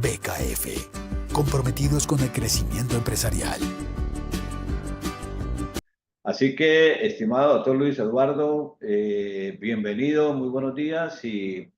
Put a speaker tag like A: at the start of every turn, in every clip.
A: BKF, comprometidos con el crecimiento empresarial.
B: Así que, estimado doctor Luis Eduardo, bienvenido, muy buenos días y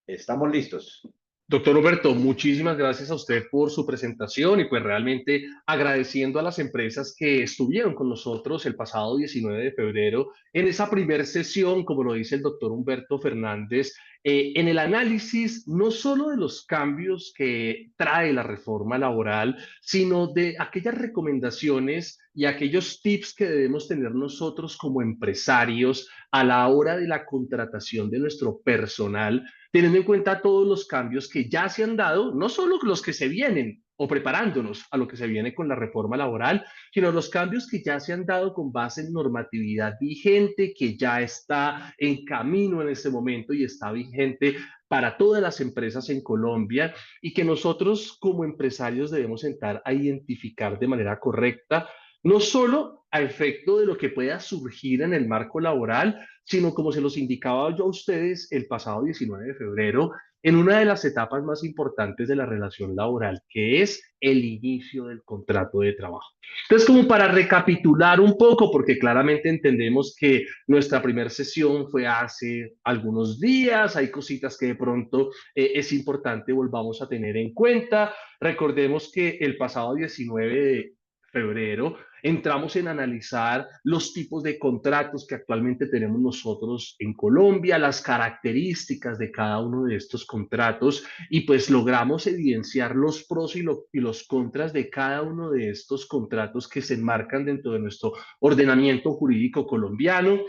B: estamos listos.
C: Doctor Roberto, muchísimas gracias a usted por su presentación y pues realmente agradeciendo a las empresas que estuvieron con nosotros el pasado 19 de febrero en esa primera sesión, como lo dice el doctor Humberto Fernández, en el análisis no solo de los cambios que trae la reforma laboral, sino de aquellas recomendaciones y aquellos tips que debemos tener nosotros como empresarios a la hora de la contratación de nuestro personal, teniendo en cuenta todos los cambios que ya se han dado, no solo los que se vienen o preparándonos a lo que se viene con la reforma laboral, sino los cambios que ya se han dado con base en normatividad vigente, que ya está en camino en este momento y está vigente para todas las empresas en Colombia y que nosotros como empresarios debemos sentar a identificar de manera correcta, no solo a efecto de lo que pueda surgir en el marco laboral, sino como se los indicaba yo a ustedes el pasado 19 de febrero, en una de las etapas más importantes de la relación laboral, que es el inicio del contrato de trabajo. Entonces, como para recapitular un poco, porque claramente entendemos que nuestra primera sesión fue hace algunos días, hay cositas que de pronto es importante volvamos a tener en cuenta. Recordemos que el pasado 19 de febrero entramos en analizar los tipos de contratos que actualmente tenemos nosotros en Colombia, las características de cada uno de estos contratos y pues logramos evidenciar los pros y los contras de cada uno de estos contratos que se enmarcan dentro de nuestro ordenamiento jurídico colombiano.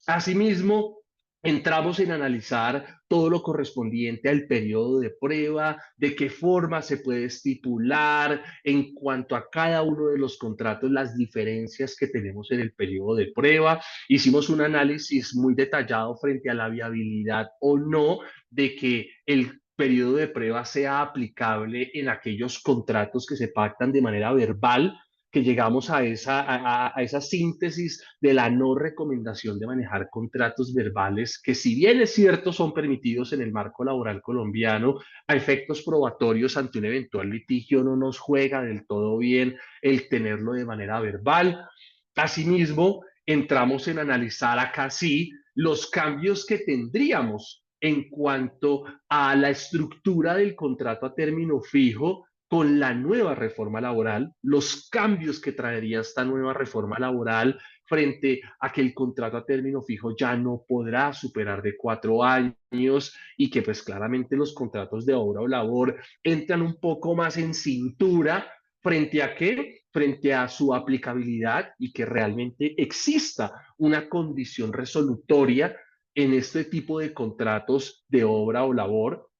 C: Asimismo, entramos en analizar todo lo correspondiente al periodo de prueba, de qué forma se puede estipular en cuanto a cada uno de los contratos, las diferencias que tenemos en el periodo de prueba. Hicimos un análisis muy detallado frente a la viabilidad o no de que el periodo de prueba sea aplicable en aquellos contratos que se pactan de manera verbal, que llegamos a esa síntesis de la no recomendación de manejar contratos verbales, que si bien es cierto son permitidos en el marco laboral colombiano, a efectos probatorios ante un eventual litigio no nos juega del todo bien el tenerlo de manera verbal. Asimismo, entramos en analizar acá sí los cambios que tendríamos en cuanto a la estructura del contrato a término fijo con la nueva reforma laboral, los cambios que traería esta nueva reforma laboral frente a que el contrato a término fijo ya no podrá superar de 4 años y que pues claramente los contratos de obra o labor entran un poco más en cintura frente a qué, frente a su aplicabilidad y que realmente exista una condición resolutoria en este tipo de contratos de obra o labor.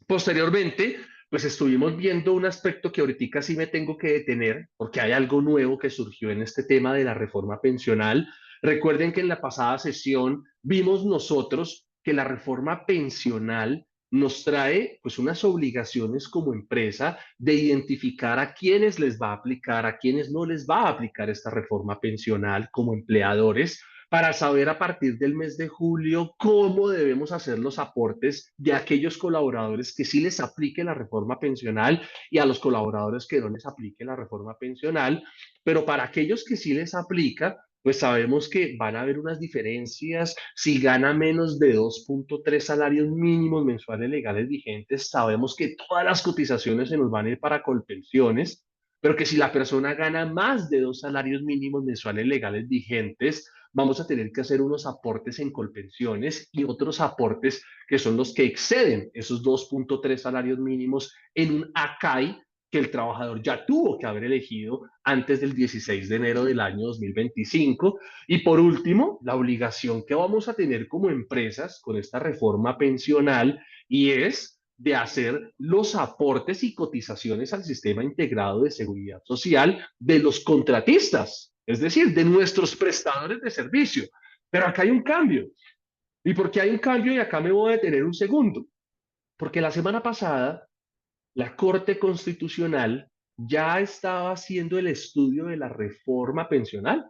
C: Posteriormente, pues estuvimos viendo un aspecto que ahorita sí me tengo que detener, porque hay algo nuevo que surgió en este tema de la reforma pensional. Recuerden que en la pasada sesión vimos nosotros que la reforma pensional nos trae pues unas obligaciones como empresa de identificar a quienes les va a aplicar, a quienes no les va a aplicar esta reforma pensional como empleadores, para saber a partir del mes de julio cómo debemos hacer los aportes de aquellos colaboradores que sí les aplique la reforma pensional y a los colaboradores que no les aplique la reforma pensional, pero para aquellos que sí les aplica, pues sabemos que van a haber unas diferencias. Si gana menos de 2.3 salarios mínimos mensuales legales vigentes, sabemos que todas las cotizaciones se nos van a ir para Colpensiones, pero que si la persona gana más de 2 salarios mínimos mensuales legales vigentes, vamos a tener que hacer unos aportes en Colpensiones y otros aportes que son los que exceden esos 2.3 salarios mínimos en un ACAI que el trabajador ya tuvo que haber elegido antes del 16 de enero del año 2025. Y por último, la obligación que vamos a tener como empresas con esta reforma pensional y es de hacer los aportes y cotizaciones al sistema integrado de seguridad social de los contratistas, es decir, de nuestros prestadores de servicio. Pero acá hay un cambio. ¿Y por qué hay un cambio? Y acá me voy a detener un segundo. Porque la semana pasada la Corte Constitucional ya estaba haciendo el estudio de la reforma pensional.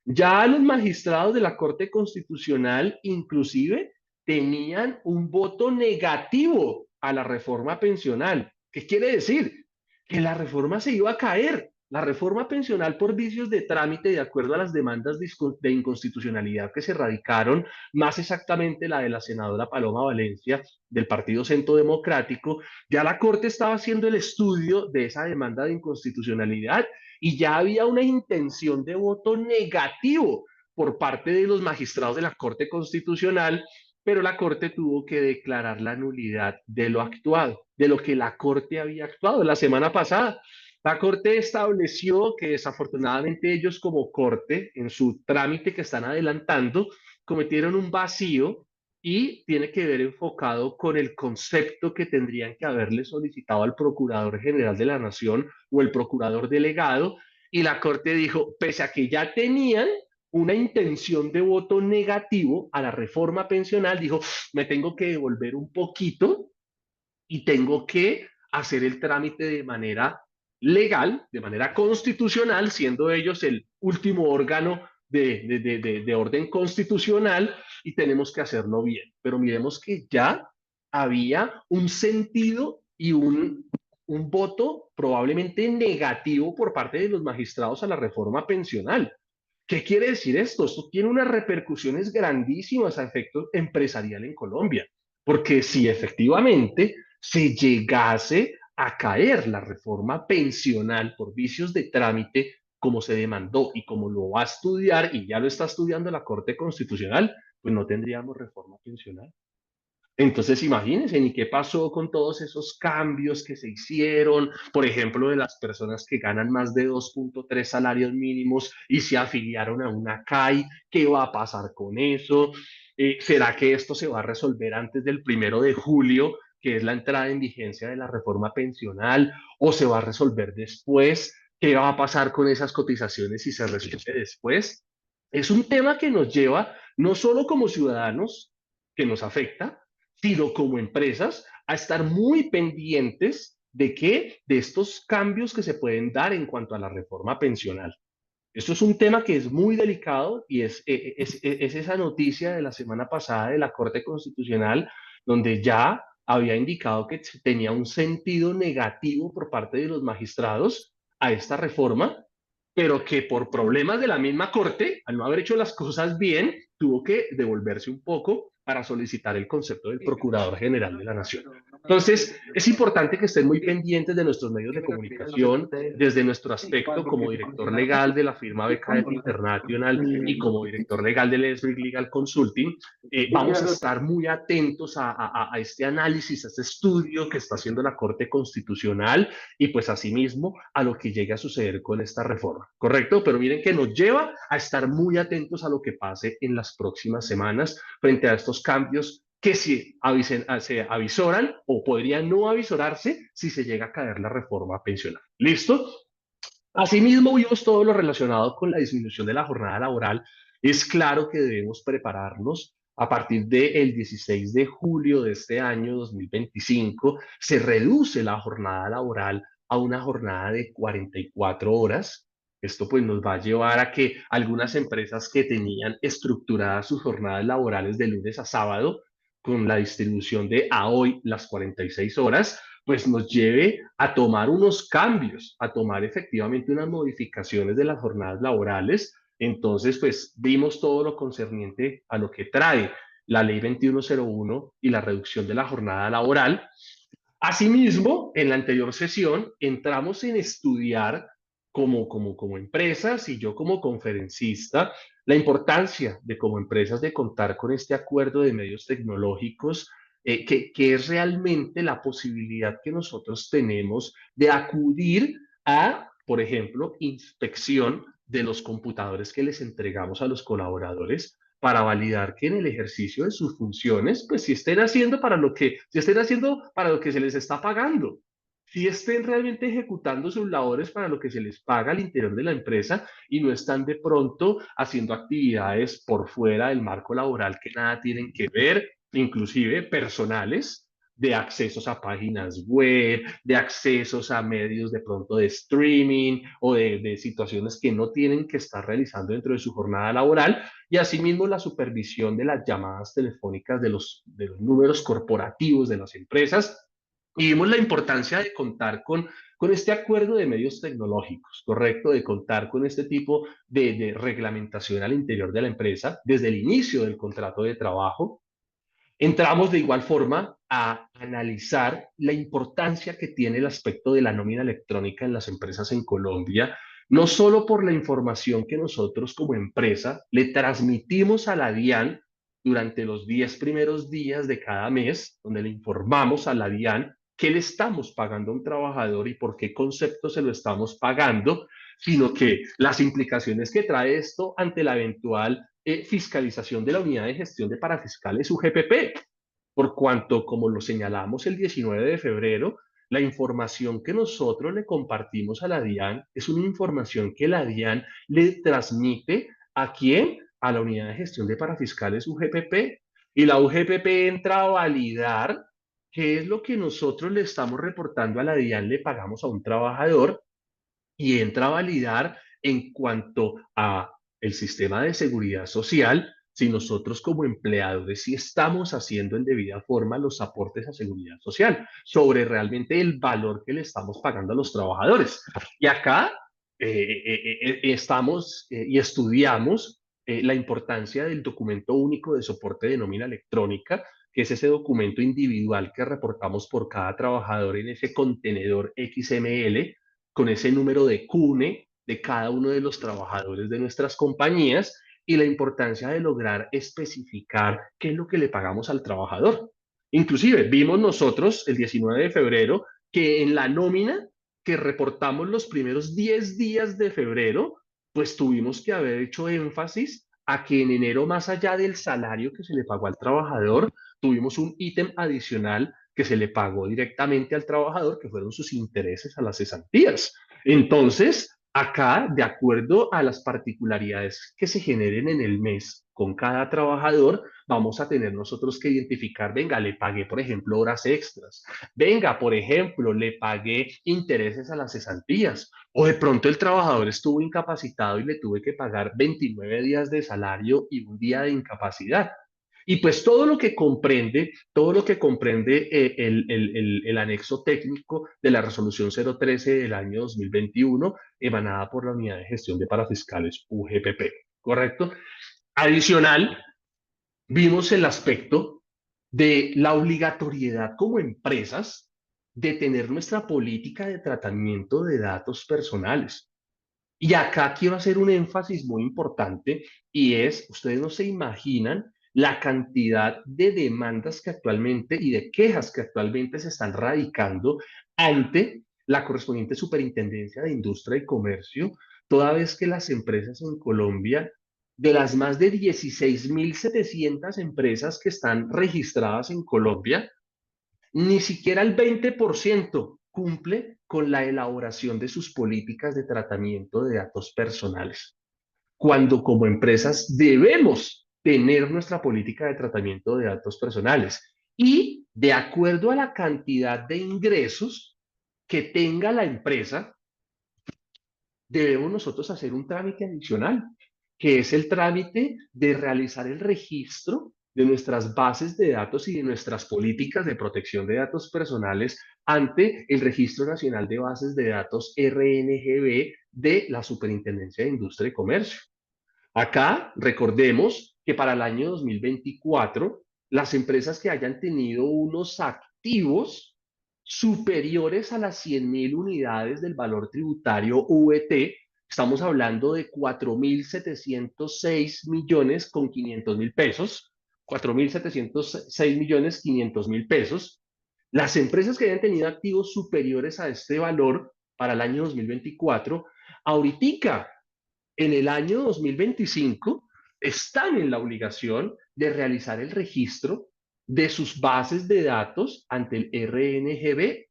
C: Ya los magistrados de la Corte Constitucional inclusive tenían un voto negativo a la reforma pensional. ¿Qué quiere decir? Que la reforma se iba a caer. La reforma pensional por vicios de trámite de acuerdo a las demandas de inconstitucionalidad que se radicaron, más exactamente la de la senadora Paloma Valencia del Partido Centro Democrático, ya la Corte estaba haciendo el estudio de esa demanda de inconstitucionalidad y ya había una intención de voto negativo por parte de los magistrados de la Corte Constitucional, pero la Corte tuvo que declarar la nulidad de lo actuado, de lo que la Corte había actuado la semana pasada. La Corte estableció que desafortunadamente ellos como Corte, en su trámite que están adelantando, cometieron un vacío y tiene que ver enfocado con el concepto que tendrían que haberle solicitado al Procurador General de la Nación o el Procurador Delegado, y la Corte dijo, pese a que ya tenían una intención de voto negativo a la reforma pensional, dijo, me tengo que devolver un poquito y tengo que hacer el trámite de manera legal, de manera constitucional, siendo ellos el último órgano de orden constitucional, y tenemos que hacerlo bien. Pero miremos que ya había un sentido y un voto probablemente negativo por parte de los magistrados a la reforma pensional. ¿Qué quiere decir esto? Esto tiene unas repercusiones grandísimas a efecto empresarial en Colombia, porque si efectivamente se llegase a caer la reforma pensional por vicios de trámite, como se demandó y como lo va a estudiar y ya lo está estudiando la Corte Constitucional, pues no tendríamos reforma pensional. Entonces, imagínense, ni qué pasó con todos esos cambios que se hicieron, por ejemplo, de las personas que ganan más de 2.3 salarios mínimos y se afiliaron a una CAI. ¿Qué va a pasar con eso? ¿Será que esto se va a resolver antes del 1 de julio, que es la entrada en vigencia de la reforma pensional, o se va a resolver después? ¿Qué va a pasar con esas cotizaciones si se resuelve después? Es un tema que nos lleva, no solo como ciudadanos, que nos afecta, sino como empresas, a estar muy pendientes de qué, de estos cambios que se pueden dar en cuanto a la reforma pensional. Esto es un tema que es muy delicado y es esa noticia de la semana pasada de la Corte Constitucional, donde ya había indicado que tenía un sentido negativo por parte de los magistrados a esta reforma, pero que por problemas de la misma Corte, al no haber hecho las cosas bien, tuvo que devolverse un poco para solicitar el concepto del Procurador General de la Nación. Entonces, es importante que estén muy pendientes de nuestros medios de comunicación, desde nuestro aspecto como director legal de la firma BKF International y como director legal del Esbrick Legal Consulting. Vamos a estar muy atentos a este análisis, a este estudio que está haciendo la Corte Constitucional y pues asimismo a lo que llegue a suceder con esta reforma, ¿correcto? Pero miren que nos lleva a estar muy atentos a lo que pase en las próximas semanas frente a estos cambios que se avisoran o podrían no avisorarse si se llega a caer la reforma pensional. ¿Listo? Asimismo, vimos todo lo relacionado con la disminución de la jornada laboral. Es claro que debemos prepararnos. A partir del 16 de julio de este año 2025, se reduce la jornada laboral a una jornada de 44 horas. Esto pues nos va a llevar a que algunas empresas que tenían estructuradas sus jornadas laborales de lunes a sábado, con la distribución de a hoy las 46 horas, pues nos lleve a tomar unos cambios, a tomar efectivamente unas modificaciones de las jornadas laborales. Entonces, pues vimos todo lo concerniente a lo que trae la ley 2101 y la reducción de la jornada laboral. Asimismo, en la anterior sesión entramos en estudiar como empresas y yo como conferencista la importancia de como empresas de contar con este acuerdo de medios tecnológicos, que es realmente la posibilidad que nosotros tenemos de acudir a, por ejemplo, inspección de los computadores que les entregamos a los colaboradores para validar que en el ejercicio de sus funciones, pues si estén haciendo para lo que se les está pagando, si estén realmente ejecutando sus labores para lo que se les paga al interior de la empresa y no están de pronto haciendo actividades por fuera del marco laboral que nada tienen que ver, inclusive personales, de accesos a páginas web, de accesos a medios de pronto de streaming o de situaciones que no tienen que estar realizando dentro de su jornada laboral, y asimismo la supervisión de las llamadas telefónicas de los números corporativos de las empresas, Y vimos la importancia de contar con este acuerdo de medios tecnológicos, ¿correcto? De contar con este tipo de reglamentación al interior de la empresa desde el inicio del contrato de trabajo. Entramos de igual forma a analizar la importancia que tiene el aspecto de la nómina electrónica en las empresas en Colombia, no solo por la información que nosotros como empresa le transmitimos a la DIAN durante los 10 primeros días de cada mes, donde le informamos a la DIAN qué le estamos pagando a un trabajador y por qué concepto se lo estamos pagando, sino que las implicaciones que trae esto ante la eventual fiscalización de la Unidad de Gestión de Parafiscales UGPP, por cuanto, como lo señalamos el 19 de febrero, la información que nosotros le compartimos a la DIAN es una información que la DIAN le transmite ¿a quién? A la Unidad de Gestión de Parafiscales UGPP. Y la UGPP entra a validar qué es lo que nosotros le estamos reportando a la DIAN, le pagamos a un trabajador, y entra a validar en cuanto a el sistema de seguridad social, si nosotros como empleadores sí estamos haciendo en debida forma los aportes a seguridad social, sobre realmente el valor que le estamos pagando a los trabajadores. Y acá estamos y estudiamos la importancia del documento único de soporte de nómina electrónica, que es ese documento individual que reportamos por cada trabajador en ese contenedor XML, con ese número de CUNE de cada uno de los trabajadores de nuestras compañías y la importancia de lograr especificar qué es lo que le pagamos al trabajador. Inclusive vimos nosotros el 19 de febrero que en la nómina que reportamos los primeros 10 días de febrero, pues tuvimos que haber hecho énfasis a que en enero, más allá del salario que se le pagó al trabajador, tuvimos un ítem adicional que se le pagó directamente al trabajador, que fueron sus intereses a las cesantías. Entonces, acá, de acuerdo a las particularidades que se generen en el mes con cada trabajador, vamos a tener nosotros que identificar, venga, le pagué, por ejemplo, horas extras, venga, por ejemplo, le pagué intereses a las cesantías, o de pronto el trabajador estuvo incapacitado y le tuve que pagar 29 días de salario y un día de incapacidad. Y pues todo lo que comprende el anexo técnico de la resolución 013 del año 2021, emanada por la Unidad de Gestión de Parafiscales UGPP, ¿correcto? Adicional, vimos el aspecto de la obligatoriedad como empresas de tener nuestra política de tratamiento de datos personales. Y acá quiero hacer un énfasis muy importante y es, ustedes no se imaginan la cantidad de demandas que actualmente y de quejas que actualmente se están radicando ante la correspondiente Superintendencia de Industria y Comercio, toda vez que las empresas en Colombia, de las más de 16.700 empresas que están registradas en Colombia, ni siquiera el 20% cumple con la elaboración de sus políticas de tratamiento de datos personales. Cuando como empresas debemos tener nuestra política de tratamiento de datos personales y de acuerdo a la cantidad de ingresos que tenga la empresa, debemos nosotros hacer un trámite adicional, que es el trámite de realizar el registro de nuestras bases de datos y de nuestras políticas de protección de datos personales ante el Registro Nacional de Bases de Datos RNGB de la Superintendencia de Industria y Comercio. Acá recordemos que para el año 2024, las empresas que hayan tenido unos activos superiores a las 100.000 unidades del valor tributario VT, estamos hablando de 4.706 millones con 500 mil pesos, 4.706 millones 500 mil pesos. Las empresas que hayan tenido activos superiores a este valor para el año 2024, ahorita en el año 2025 están en la obligación de realizar el registro de sus bases de datos ante el RNGB,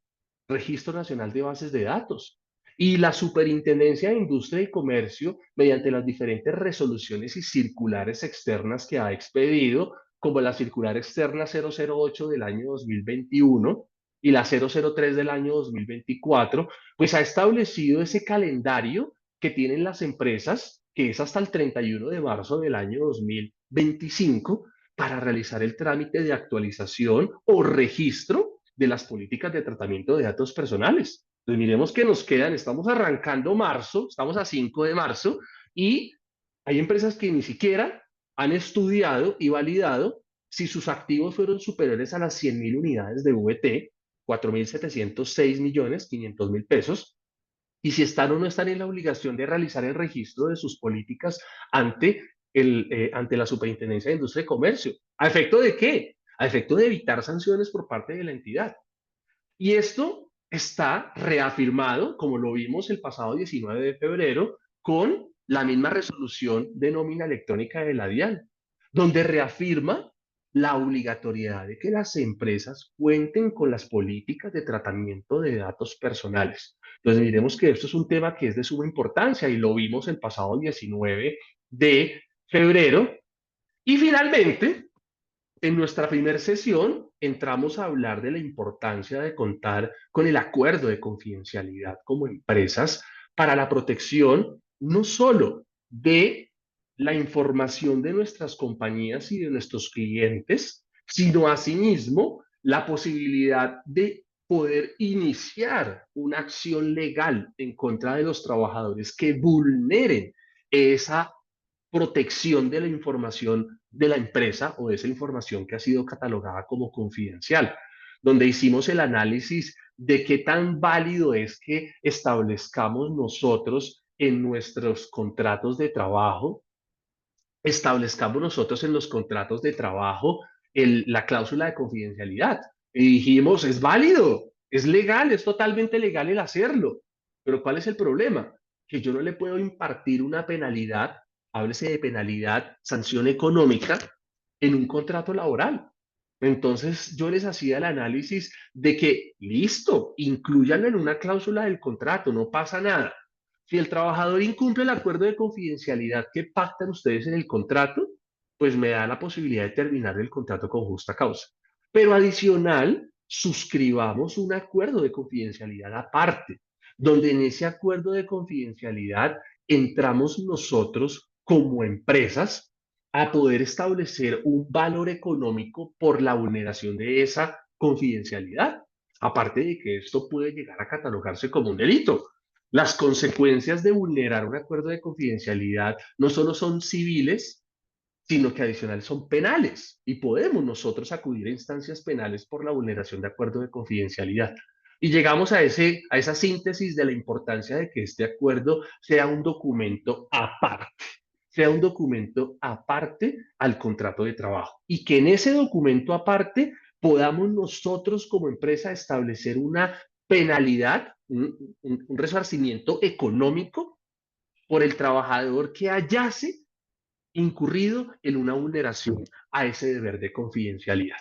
C: Registro Nacional de Bases de Datos. Y la Superintendencia de Industria y Comercio, mediante las diferentes resoluciones y circulares externas que ha expedido, como la circular externa 008 del año 2021 y la 003 del año 2024, pues ha establecido ese calendario que tienen las empresas, que es hasta el 31 de marzo del año 2025, para realizar el trámite de actualización o registro de las políticas de tratamiento de datos personales. Entonces miremos que nos quedan, estamos arrancando marzo, estamos a 5 de marzo, y hay empresas que ni siquiera han estudiado y validado si sus activos fueron superiores a las 100.000 unidades de VT, 4.706.500.000 pesos, y si están o no están en la obligación de realizar el registro de sus políticas ante, ante la Superintendencia de Industria y Comercio. ¿A efecto de qué? A efecto de evitar sanciones por parte de la entidad. Y esto está reafirmado, como lo vimos el pasado 19 de febrero, con la misma resolución de nómina electrónica de la DIAN, donde reafirma la obligatoriedad de que las empresas cuenten con las políticas de tratamiento de datos personales. Entonces, miremos que esto es un tema que es de suma importancia y lo vimos el pasado 19 de febrero. Y finalmente, en nuestra primera sesión entramos a hablar de la importancia de contar con el acuerdo de confidencialidad como empresas para la protección no solo de la información de nuestras compañías y de nuestros clientes, sino asimismo la posibilidad de poder iniciar una acción legal en contra de los trabajadores que vulneren esa protección de la información de la empresa o de esa información que ha sido catalogada como confidencial, donde hicimos el análisis de qué tan válido es que establezcamos nosotros en nuestros contratos de trabajo, establezcamos nosotros en los contratos de trabajo la cláusula de confidencialidad. Y dijimos, es válido, es legal, es totalmente legal el hacerlo. Pero ¿cuál es el problema? Que yo no le puedo impartir una penalidad, háblese de penalidad, sanción económica, en un contrato laboral. Entonces yo les hacía el análisis de que, listo, incluyanlo en una cláusula del contrato, no pasa nada. Si el trabajador incumple el acuerdo de confidencialidad que pactan ustedes en el contrato, pues me da la posibilidad de terminar el contrato con justa causa. Pero adicional, suscribamos un acuerdo de confidencialidad aparte, donde en ese acuerdo de confidencialidad entramos nosotros como empresas a poder establecer un valor económico por la vulneración de esa confidencialidad. Aparte de que esto puede llegar a catalogarse como un delito. Las consecuencias de vulnerar un acuerdo de confidencialidad no solo son civiles, sino que adicional son penales y podemos nosotros acudir a instancias penales por la vulneración de acuerdo de confidencialidad. Y llegamos a esa síntesis de la importancia de que este acuerdo sea un documento aparte, sea un documento aparte al contrato de trabajo y que en ese documento aparte podamos nosotros como empresa establecer una penalidad, un resarcimiento económico por el trabajador que hallase incurrido en una vulneración a ese deber de confidencialidad.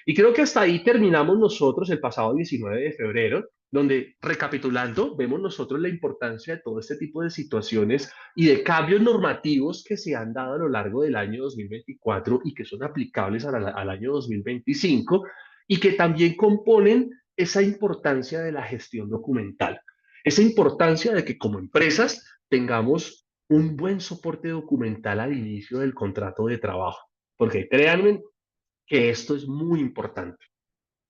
C: Y creo que hasta ahí terminamos nosotros el pasado 19 de febrero, donde recapitulando, vemos nosotros la importancia de todo este tipo de situaciones y de cambios normativos que se han dado a lo largo del año 2024 y que son aplicables al año 2025 y que también componen esa importancia de la gestión documental, esa importancia de que como empresas tengamos un buen soporte documental al inicio del contrato de trabajo, porque créanme que esto es muy importante,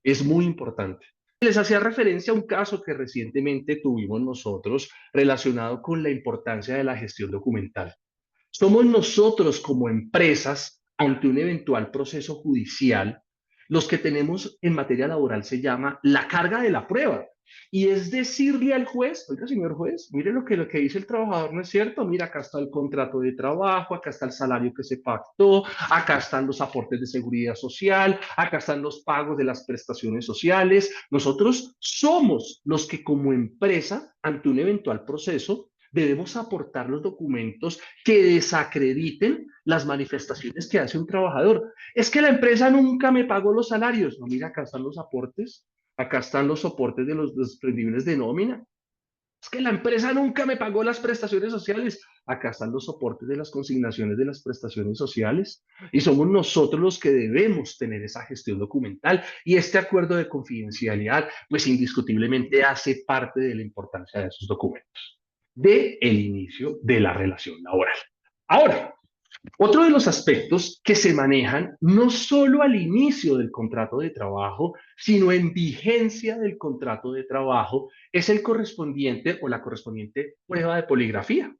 C: es muy importante. Les hacía referencia a un caso que recientemente tuvimos nosotros relacionado con la importancia de la gestión documental. Somos nosotros como empresas, ante un eventual proceso judicial, los que tenemos en materia laboral se llama la carga de la prueba. Y es decirle al juez, oiga, señor juez, mire lo que dice el trabajador, ¿no es cierto? Mira, acá está el contrato de trabajo, acá está el salario que se pactó, acá están los aportes de seguridad social, acá están los pagos de las prestaciones sociales. Nosotros somos los que como empresa, ante un eventual proceso, debemos aportar los documentos que desacrediten las manifestaciones que hace un trabajador. Es que la empresa nunca me pagó los salarios. No, mira, acá están los aportes, acá están los soportes de los desprendibles de nómina. Es que la empresa nunca me pagó las prestaciones sociales. Acá están los soportes de las consignaciones de las prestaciones sociales. Y somos nosotros los que debemos tener esa gestión documental. Y este acuerdo de confidencialidad, pues indiscutiblemente hace parte de la importancia de esos documentos del inicio de la relación laboral. Ahora, Otro de los aspectos que se manejan no solo al inicio del contrato de trabajo, sino en vigencia del contrato de trabajo, es el correspondiente o la correspondiente prueba de poligrafía.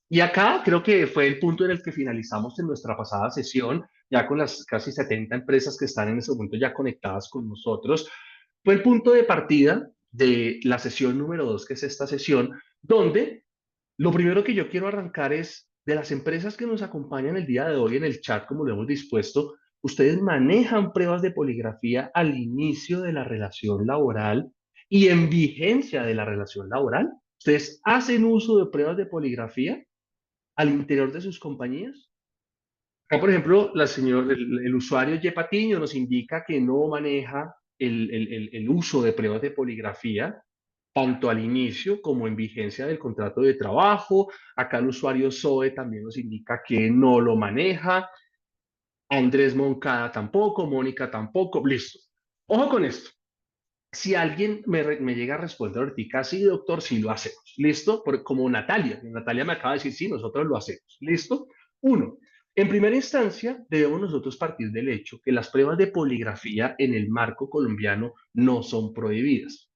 C: Y acá creo que fue el punto en el que finalizamos en nuestra pasada sesión, ya con las casi 70 empresas que están en ese momento ya conectadas con nosotros. Fue el punto de partida de la sesión número 2, que es esta sesión, donde lo primero que yo quiero arrancar es de las empresas que nos acompañan el día de hoy en el chat, como lo hemos dispuesto, ustedes manejan pruebas de poligrafía al inicio de la relación laboral y en vigencia de la relación laboral. ¿Ustedes hacen uso de pruebas de poligrafía al interior de sus compañías? Acá, por ejemplo, el usuario Y Patiño nos indica que no maneja el uso de pruebas de poligrafía, tanto al inicio como en vigencia del contrato de trabajo. Acá el usuario Zoe también nos indica que no lo maneja. Andrés Moncada tampoco, Mónica tampoco. Listo. Ojo con esto. Si alguien me llega a responder ahorita, sí, doctor, sí lo hacemos. ¿Listo? Como Natalia. Natalia me acaba de decir, sí, nosotros lo hacemos. ¿Listo? Uno, en primera instancia, debemos nosotros partir del hecho que las pruebas de poligrafía en el marco colombiano no son prohibidas.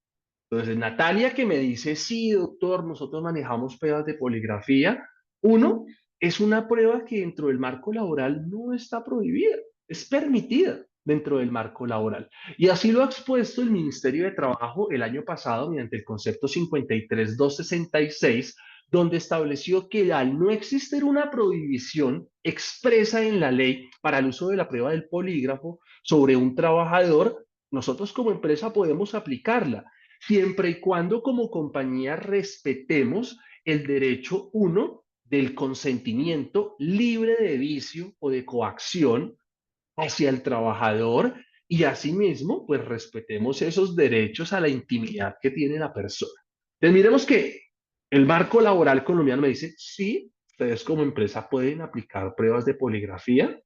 C: Entonces, Natalia que me dice, sí, doctor, nosotros manejamos pruebas de poligrafía. Uno, es una prueba que dentro del marco laboral no está prohibida, es permitida dentro del marco laboral. Y así lo ha expuesto el Ministerio de Trabajo el año pasado mediante el concepto 53266, donde estableció que al no existir una prohibición expresa en la ley para el uso de la prueba del polígrafo sobre un trabajador, nosotros como empresa podemos aplicarla siempre y cuando como compañía respetemos el derecho, uno, del consentimiento libre de vicio o de coacción hacia el trabajador y asimismo, pues respetemos esos derechos a la intimidad que tiene la persona. Entonces, miremos que el marco laboral colombiano me dice, sí, ustedes como empresa pueden aplicar pruebas de poligrafía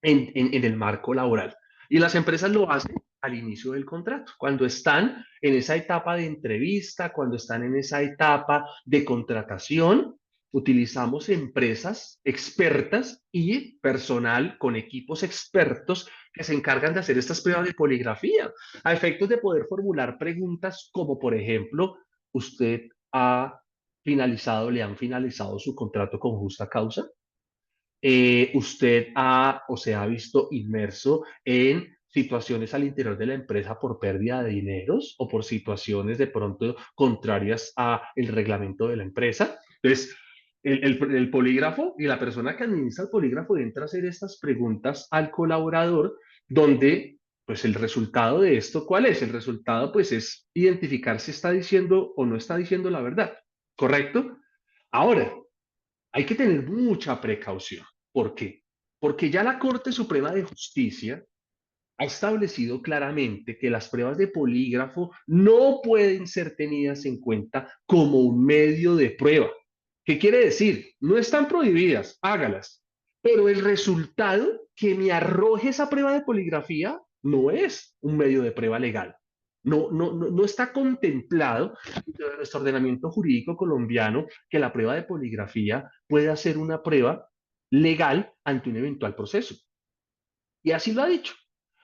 C: en el marco laboral. Y las empresas lo hacen al inicio del contrato, cuando están en esa etapa de entrevista, cuando están en esa etapa de contratación, utilizamos empresas expertas y personal con equipos expertos que se encargan de hacer estas pruebas de poligrafía, a efectos de poder formular preguntas como, por ejemplo, ¿usted ha finalizado, le han finalizado su contrato con justa causa? ¿Usted ha o se ha visto inmerso en situaciones al interior de la empresa por pérdida de dineros o por situaciones de pronto contrarias a el reglamento de la empresa? Entonces, el polígrafo y la persona que administra el polígrafo entra a hacer estas preguntas al colaborador, donde, pues, el resultado de esto, ¿cuál es? El resultado, pues, es identificar si está diciendo o no está diciendo la verdad, ¿correcto? Ahora, hay que tener mucha precaución. ¿Por qué? Porque ya la Corte Suprema de Justicia ha establecido claramente que las pruebas de polígrafo no pueden ser tenidas en cuenta como un medio de prueba. ¿Qué quiere decir? No están prohibidas, hágalas. Pero el resultado que me arroje esa prueba de poligrafía no es un medio de prueba legal. No está contemplado dentro de nuestro ordenamiento jurídico colombiano que la prueba de poligrafía pueda ser una prueba legal ante un eventual proceso. Y así lo ha dicho.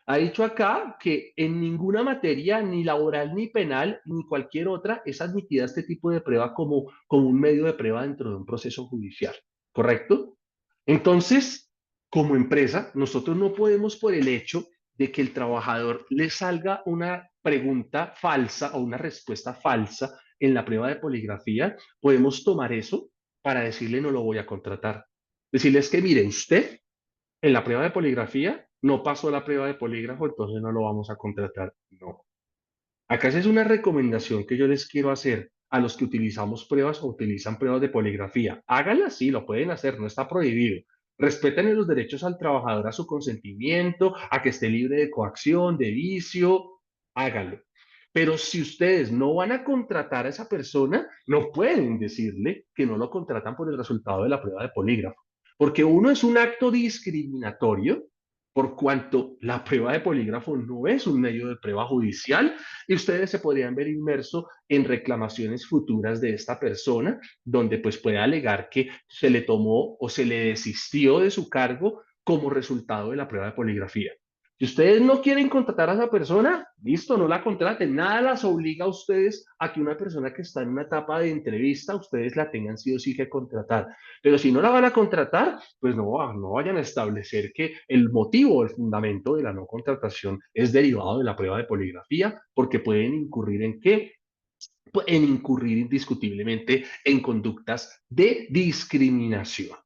C: Ha dicho acá que en ninguna materia, ni laboral, ni penal, ni cualquier otra, es admitida este tipo de prueba como un medio de prueba dentro de un proceso judicial. ¿Correcto? Entonces, como empresa, nosotros no podemos, por el hecho de que el trabajador le salga una pregunta falsa o una respuesta falsa en la prueba de poligrafía, podemos tomar eso para decirle no lo voy a contratar. Decirles que, mire, usted en la prueba de poligrafía no pasó la prueba de polígrafo, entonces no lo vamos a contratar. No. Acá esa es una recomendación que yo les quiero hacer a los que utilizamos pruebas o utilizan pruebas de poligrafía. Háganlas, sí, lo pueden hacer, no está prohibido. Respeten los derechos al trabajador, a su consentimiento, a que esté libre de coacción, de vicio, háganlo. Pero si ustedes no van a contratar a esa persona, no pueden decirle que no lo contratan por el resultado de la prueba de polígrafo. Porque uno es un acto discriminatorio por cuanto la prueba de polígrafo no es un medio de prueba judicial y ustedes se podrían ver inmersos en reclamaciones futuras de esta persona, donde pues puede alegar que se le tomó o se le desistió de su cargo como resultado de la prueba de poligrafía. Si ustedes no quieren contratar a esa persona, listo, no la contraten. Nada las obliga a ustedes a que una persona que está en una etapa de entrevista, ustedes la tengan sí o sí que contratar. Pero si no la van a contratar, pues no vayan a establecer que el motivo o el fundamento de la no contratación es derivado de la prueba de poligrafía, porque pueden incurrir en qué? Pueden incurrir indiscutiblemente en conductas de discriminación.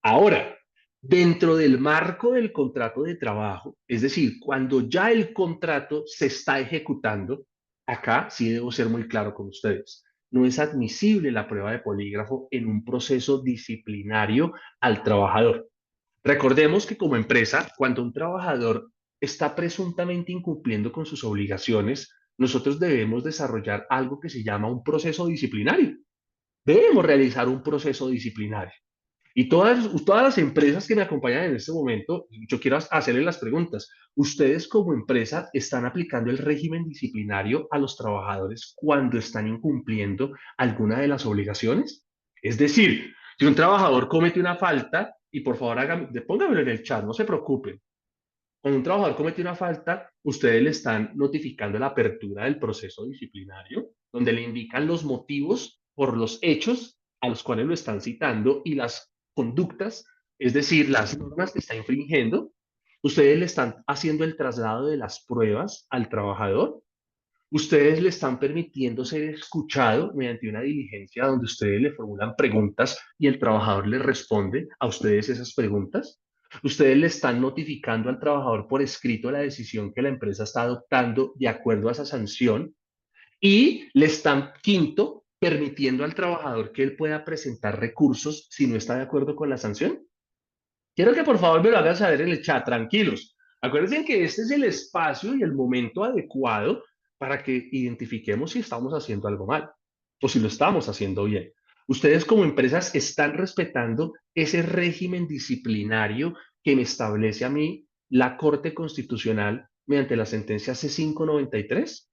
C: Ahora, dentro del marco del contrato de trabajo, es decir, cuando ya el contrato se está ejecutando, acá sí debo ser muy claro con ustedes. No es admisible la prueba de polígrafo en un proceso disciplinario al trabajador. Recordemos que como empresa, cuando un trabajador está presuntamente incumpliendo con sus obligaciones, nosotros debemos desarrollar algo que se llama un proceso disciplinario. Debemos realizar un proceso disciplinario. Y todas las empresas que me acompañan en este momento, yo quiero hacerles las preguntas. ¿Ustedes como empresa están aplicando el régimen disciplinario a los trabajadores cuando están incumpliendo alguna de las obligaciones? Es decir, si un trabajador comete una falta, y por favor pónganmelo en el chat, no se preocupen. Cuando un trabajador comete una falta, ustedes le están notificando la apertura del proceso disciplinario, donde le indican los motivos por los hechos a los cuales lo están citando y las conductas, es decir, las normas que está infringiendo. Ustedes le están haciendo el traslado de las pruebas al trabajador. Ustedes le están permitiendo ser escuchado mediante una diligencia donde ustedes le formulan preguntas y el trabajador les responde a ustedes esas preguntas. Ustedes le están notificando al trabajador por escrito la decisión que la empresa está adoptando de acuerdo a esa sanción y le están, quinto, permitiendo al trabajador que él pueda presentar recursos si no está de acuerdo con la sanción. Quiero que por favor me lo hagan saber en el chat, tranquilos. Acuérdense que este es el espacio y el momento adecuado para que identifiquemos si estamos haciendo algo mal o si lo estamos haciendo bien. Ustedes como empresas están respetando ese régimen disciplinario que me establece a mí la Corte Constitucional mediante la sentencia C593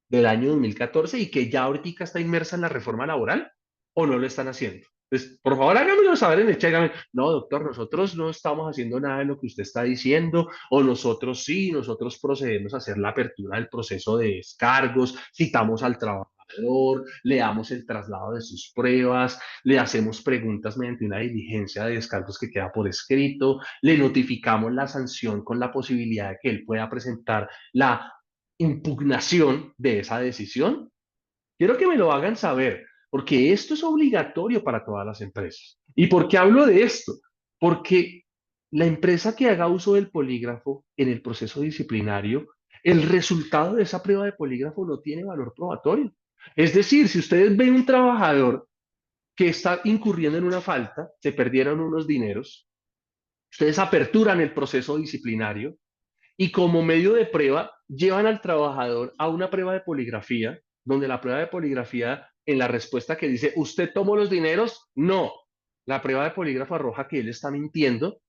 C: del año 2014 y que ya ahorita está inmersa en la reforma laboral o no lo están haciendo. Entonces, por favor, háganmelo saber en el chat. No, doctor, nosotros no estamos haciendo nada de lo que usted está diciendo, o nosotros sí, nosotros procedemos a hacer la apertura del proceso de descargos, citamos al trabajador, le damos el traslado de sus pruebas, le hacemos preguntas mediante una diligencia de descargos que queda por escrito, le notificamos la sanción con la posibilidad de que él pueda presentar la impugnación de esa decisión. Quiero que me lo hagan saber, porque esto es obligatorio para todas las empresas. ¿Y por qué hablo de esto? Porque la empresa que haga uso del polígrafo en el proceso disciplinario, el resultado de esa prueba de polígrafo no tiene valor probatorio. Es decir, si ustedes ven un trabajador que está incurriendo en una falta, se perdieron unos dineros, ustedes aperturan el proceso disciplinario y como medio de prueba llevan al trabajador a una prueba de poligrafía, donde la prueba de poligrafía, en la respuesta que dice, ¿usted tomó los dineros? No. La prueba de polígrafo arroja que él está mintiendo.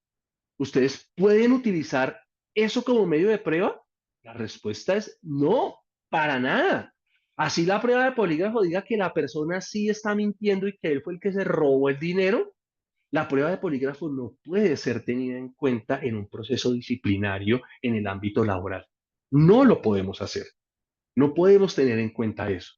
C: ¿Ustedes pueden utilizar eso como medio de prueba? La respuesta es no, para nada. Así la prueba de polígrafo diga que la persona sí está mintiendo y que él fue el que se robó el dinero, la prueba de polígrafo no puede ser tenida en cuenta en un proceso disciplinario en el ámbito laboral. No lo podemos hacer. No podemos tener en cuenta eso.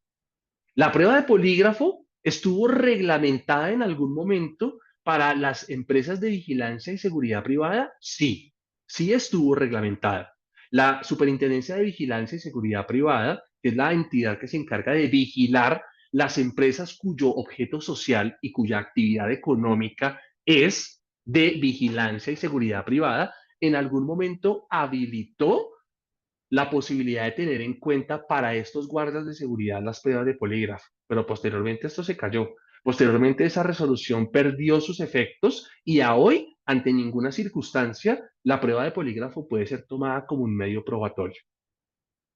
C: La prueba de polígrafo estuvo reglamentada en algún momento para las empresas de vigilancia y seguridad privada. Sí, sí estuvo reglamentada. La Superintendencia de Vigilancia y Seguridad Privada, que es la entidad que se encarga de vigilar las empresas cuyo objeto social y cuya actividad económica es de vigilancia y seguridad privada, en algún momento habilitó la posibilidad de tener en cuenta para estos guardas de seguridad las pruebas de polígrafo, pero posteriormente esto se cayó. Posteriormente esa resolución perdió sus efectos y a hoy, ante ninguna circunstancia, la prueba de polígrafo puede ser tomada como un medio probatorio.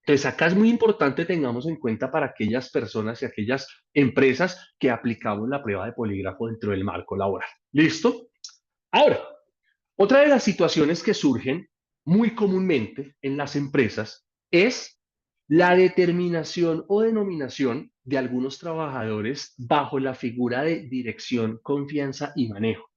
C: Entonces, acá es muy importante tengamos en cuenta para aquellas personas y aquellas empresas que aplicamos la prueba de polígrafo dentro del marco laboral. ¿Listo? Ahora, Otra de las situaciones que surgen muy comúnmente en las empresas es la determinación o denominación de algunos trabajadores bajo la figura de dirección, confianza y manejo.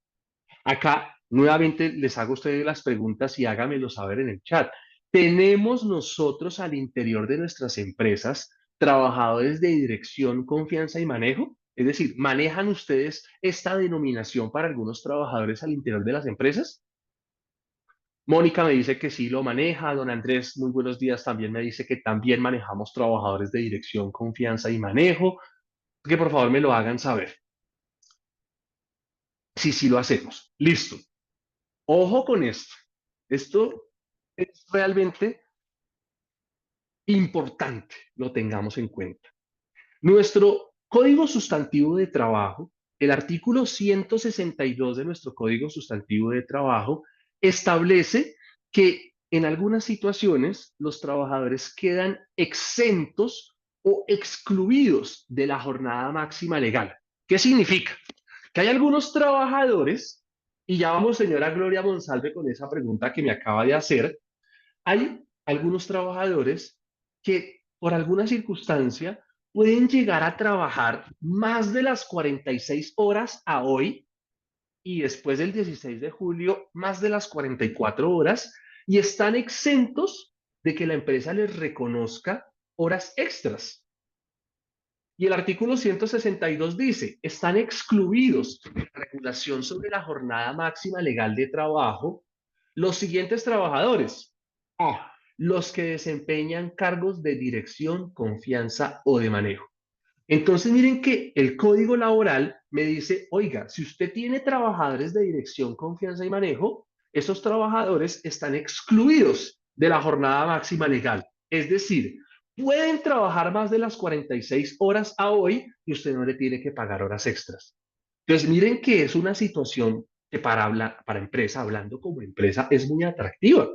C: Acá nuevamente les hago a ustedes las preguntas y háganmelo saber en el chat. ¿Tenemos nosotros al interior de nuestras empresas trabajadores de dirección, confianza y manejo? Es decir, ¿manejan ustedes esta denominación para algunos trabajadores al interior de las empresas? Mónica me dice que sí lo maneja, don Andrés, muy buenos días, también me dice que también manejamos trabajadores de dirección, confianza y manejo, que por favor me lo hagan saber. Sí, sí lo hacemos. Listo. Ojo con esto. Esto es realmente importante, lo tengamos en cuenta. Nuestro Código Sustantivo de Trabajo, el artículo 162 de nuestro Código Sustantivo de Trabajo, establece que en algunas situaciones los trabajadores quedan exentos o excluidos de la jornada máxima legal. ¿Qué significa? Que hay algunos trabajadores, y ya vamos, señora Gloria Monsalve, con esa pregunta que me acaba de hacer, hay algunos trabajadores que por alguna circunstancia pueden llegar a trabajar más de las 46 horas a hoy y después del 16 de julio más de las 44 horas y están exentos de que la empresa les reconozca horas extras. Y el artículo 162 dice, están excluidos de la regulación sobre la jornada máxima legal de trabajo los siguientes trabajadores. A. Los que desempeñan cargos de dirección, confianza o de manejo. Entonces miren que el código laboral me dice, oiga, si usted tiene trabajadores de dirección, confianza y manejo, esos trabajadores están excluidos de la jornada máxima legal. Es decir, pueden trabajar más de las 46 horas a hoy y usted no le tiene que pagar horas extras. Entonces miren que es una situación que para empresa, hablando como empresa, es muy atractiva.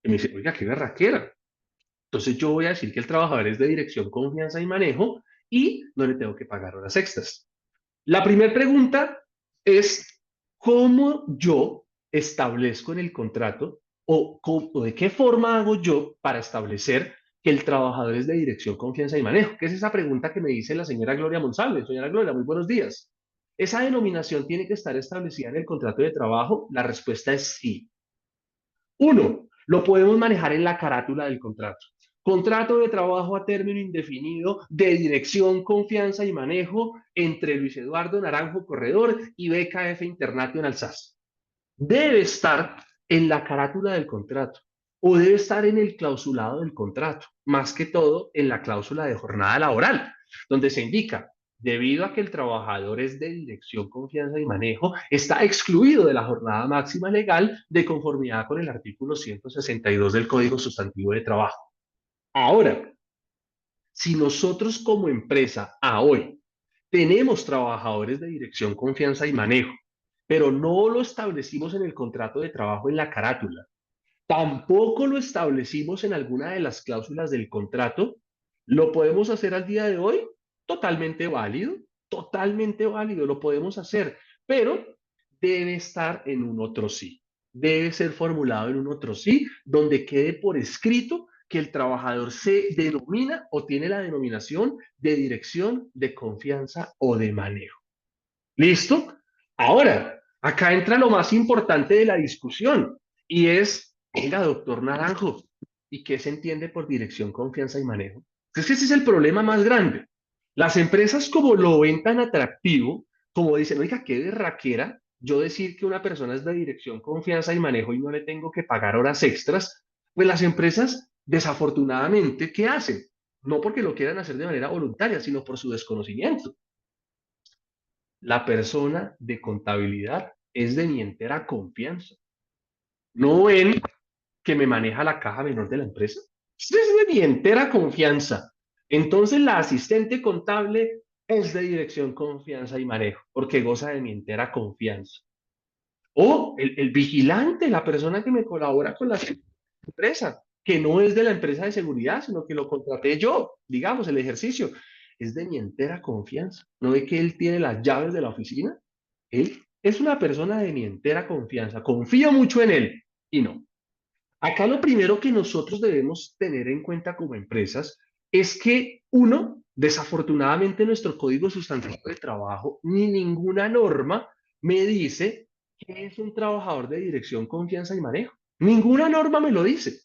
C: Y me dice, oiga, qué berraquera. Entonces yo voy a decir que el trabajador es de dirección, confianza y manejo y no le tengo que pagar horas extras. La primera pregunta es, ¿cómo yo establezco en el contrato o de qué forma hago yo para establecer que el trabajador es de dirección, confianza y manejo? ¿Qué es esa pregunta que me dice la señora Gloria Monsalve? Señora Gloria, muy buenos días. ¿Esa denominación tiene que estar establecida en el contrato de trabajo? La respuesta es sí. Uno, lo podemos manejar en la carátula del contrato. Contrato de trabajo a término indefinido de dirección, confianza y manejo entre Luis Eduardo Naranjo Corredor y BKF International SAS. Debe estar en la carátula del contrato o debe estar en el clausulado del contrato, más que todo en la cláusula de jornada laboral, donde se indica debido a que el trabajador es de dirección, confianza y manejo, está excluido de la jornada máxima legal de conformidad con el artículo 162 del Código Sustantivo de Trabajo. Ahora, si nosotros como empresa a hoy tenemos trabajadores de dirección, confianza y manejo, pero no lo establecimos en el contrato de trabajo en la carátula, tampoco lo establecimos en alguna de las cláusulas del contrato, lo podemos hacer al día de hoy, totalmente válido, lo podemos hacer, pero debe estar en un otro sí, debe ser formulado en un otro sí, donde quede por escrito que el trabajador se denomina o tiene la denominación de dirección, de confianza o de manejo. ¿Listo? Ahora, acá entra lo más importante de la discusión y es, venga, doctor Naranjo, ¿y qué se entiende por dirección, confianza y manejo? Es que ese es el problema más grande. Las empresas como lo ven tan atractivo, como dicen, oiga, qué berraquera, yo decir que una persona es de dirección, confianza y manejo y no le tengo que pagar horas extras, pues las empresas, desafortunadamente, ¿qué hacen? No porque lo quieran hacer de manera voluntaria, sino por su desconocimiento. La persona de contabilidad es de mi entera confianza. ¿No ven que me maneja la caja menor de la empresa? Es de mi entera confianza. Entonces la asistente contable es de dirección, confianza y manejo, porque goza de mi entera confianza. O el vigilante, la persona que me colabora con la empresa, que no es de la empresa de seguridad, sino que lo contraté yo, digamos, el ejercicio, es de mi entera confianza. ¿No ve que él tiene las llaves de la oficina? Él es una persona de mi entera confianza, confío mucho en él y no. Acá lo primero que nosotros debemos tener en cuenta como empresas es que, uno, desafortunadamente nuestro código sustantivo de trabajo ni ninguna norma me dice que es un trabajador de dirección, confianza y manejo. Ninguna norma me lo dice.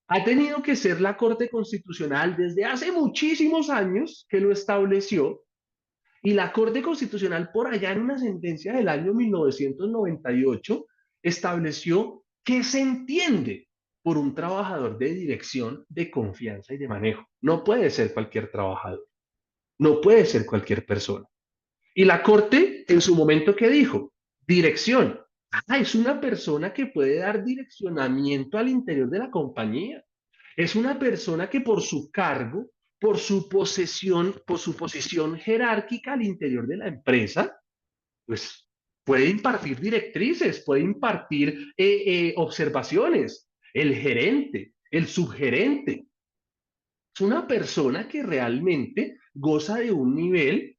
C: Ha tenido que ser la Corte Constitucional desde hace muchísimos años que lo estableció, y la Corte Constitucional por allá en una sentencia del año 1998 estableció qué se entiende por un trabajador de dirección, de confianza y de manejo. No puede ser cualquier trabajador, no puede ser cualquier persona. Y la Corte en su momento, ¿qué dijo? Dirección. Ah, es una persona que puede dar direccionamiento al interior de la compañía. Es una persona que por su cargo, por su posición jerárquica al interior de la empresa, pues puede impartir directrices, puede impartir observaciones. El gerente, el subgerente, es una persona que realmente goza de un nivel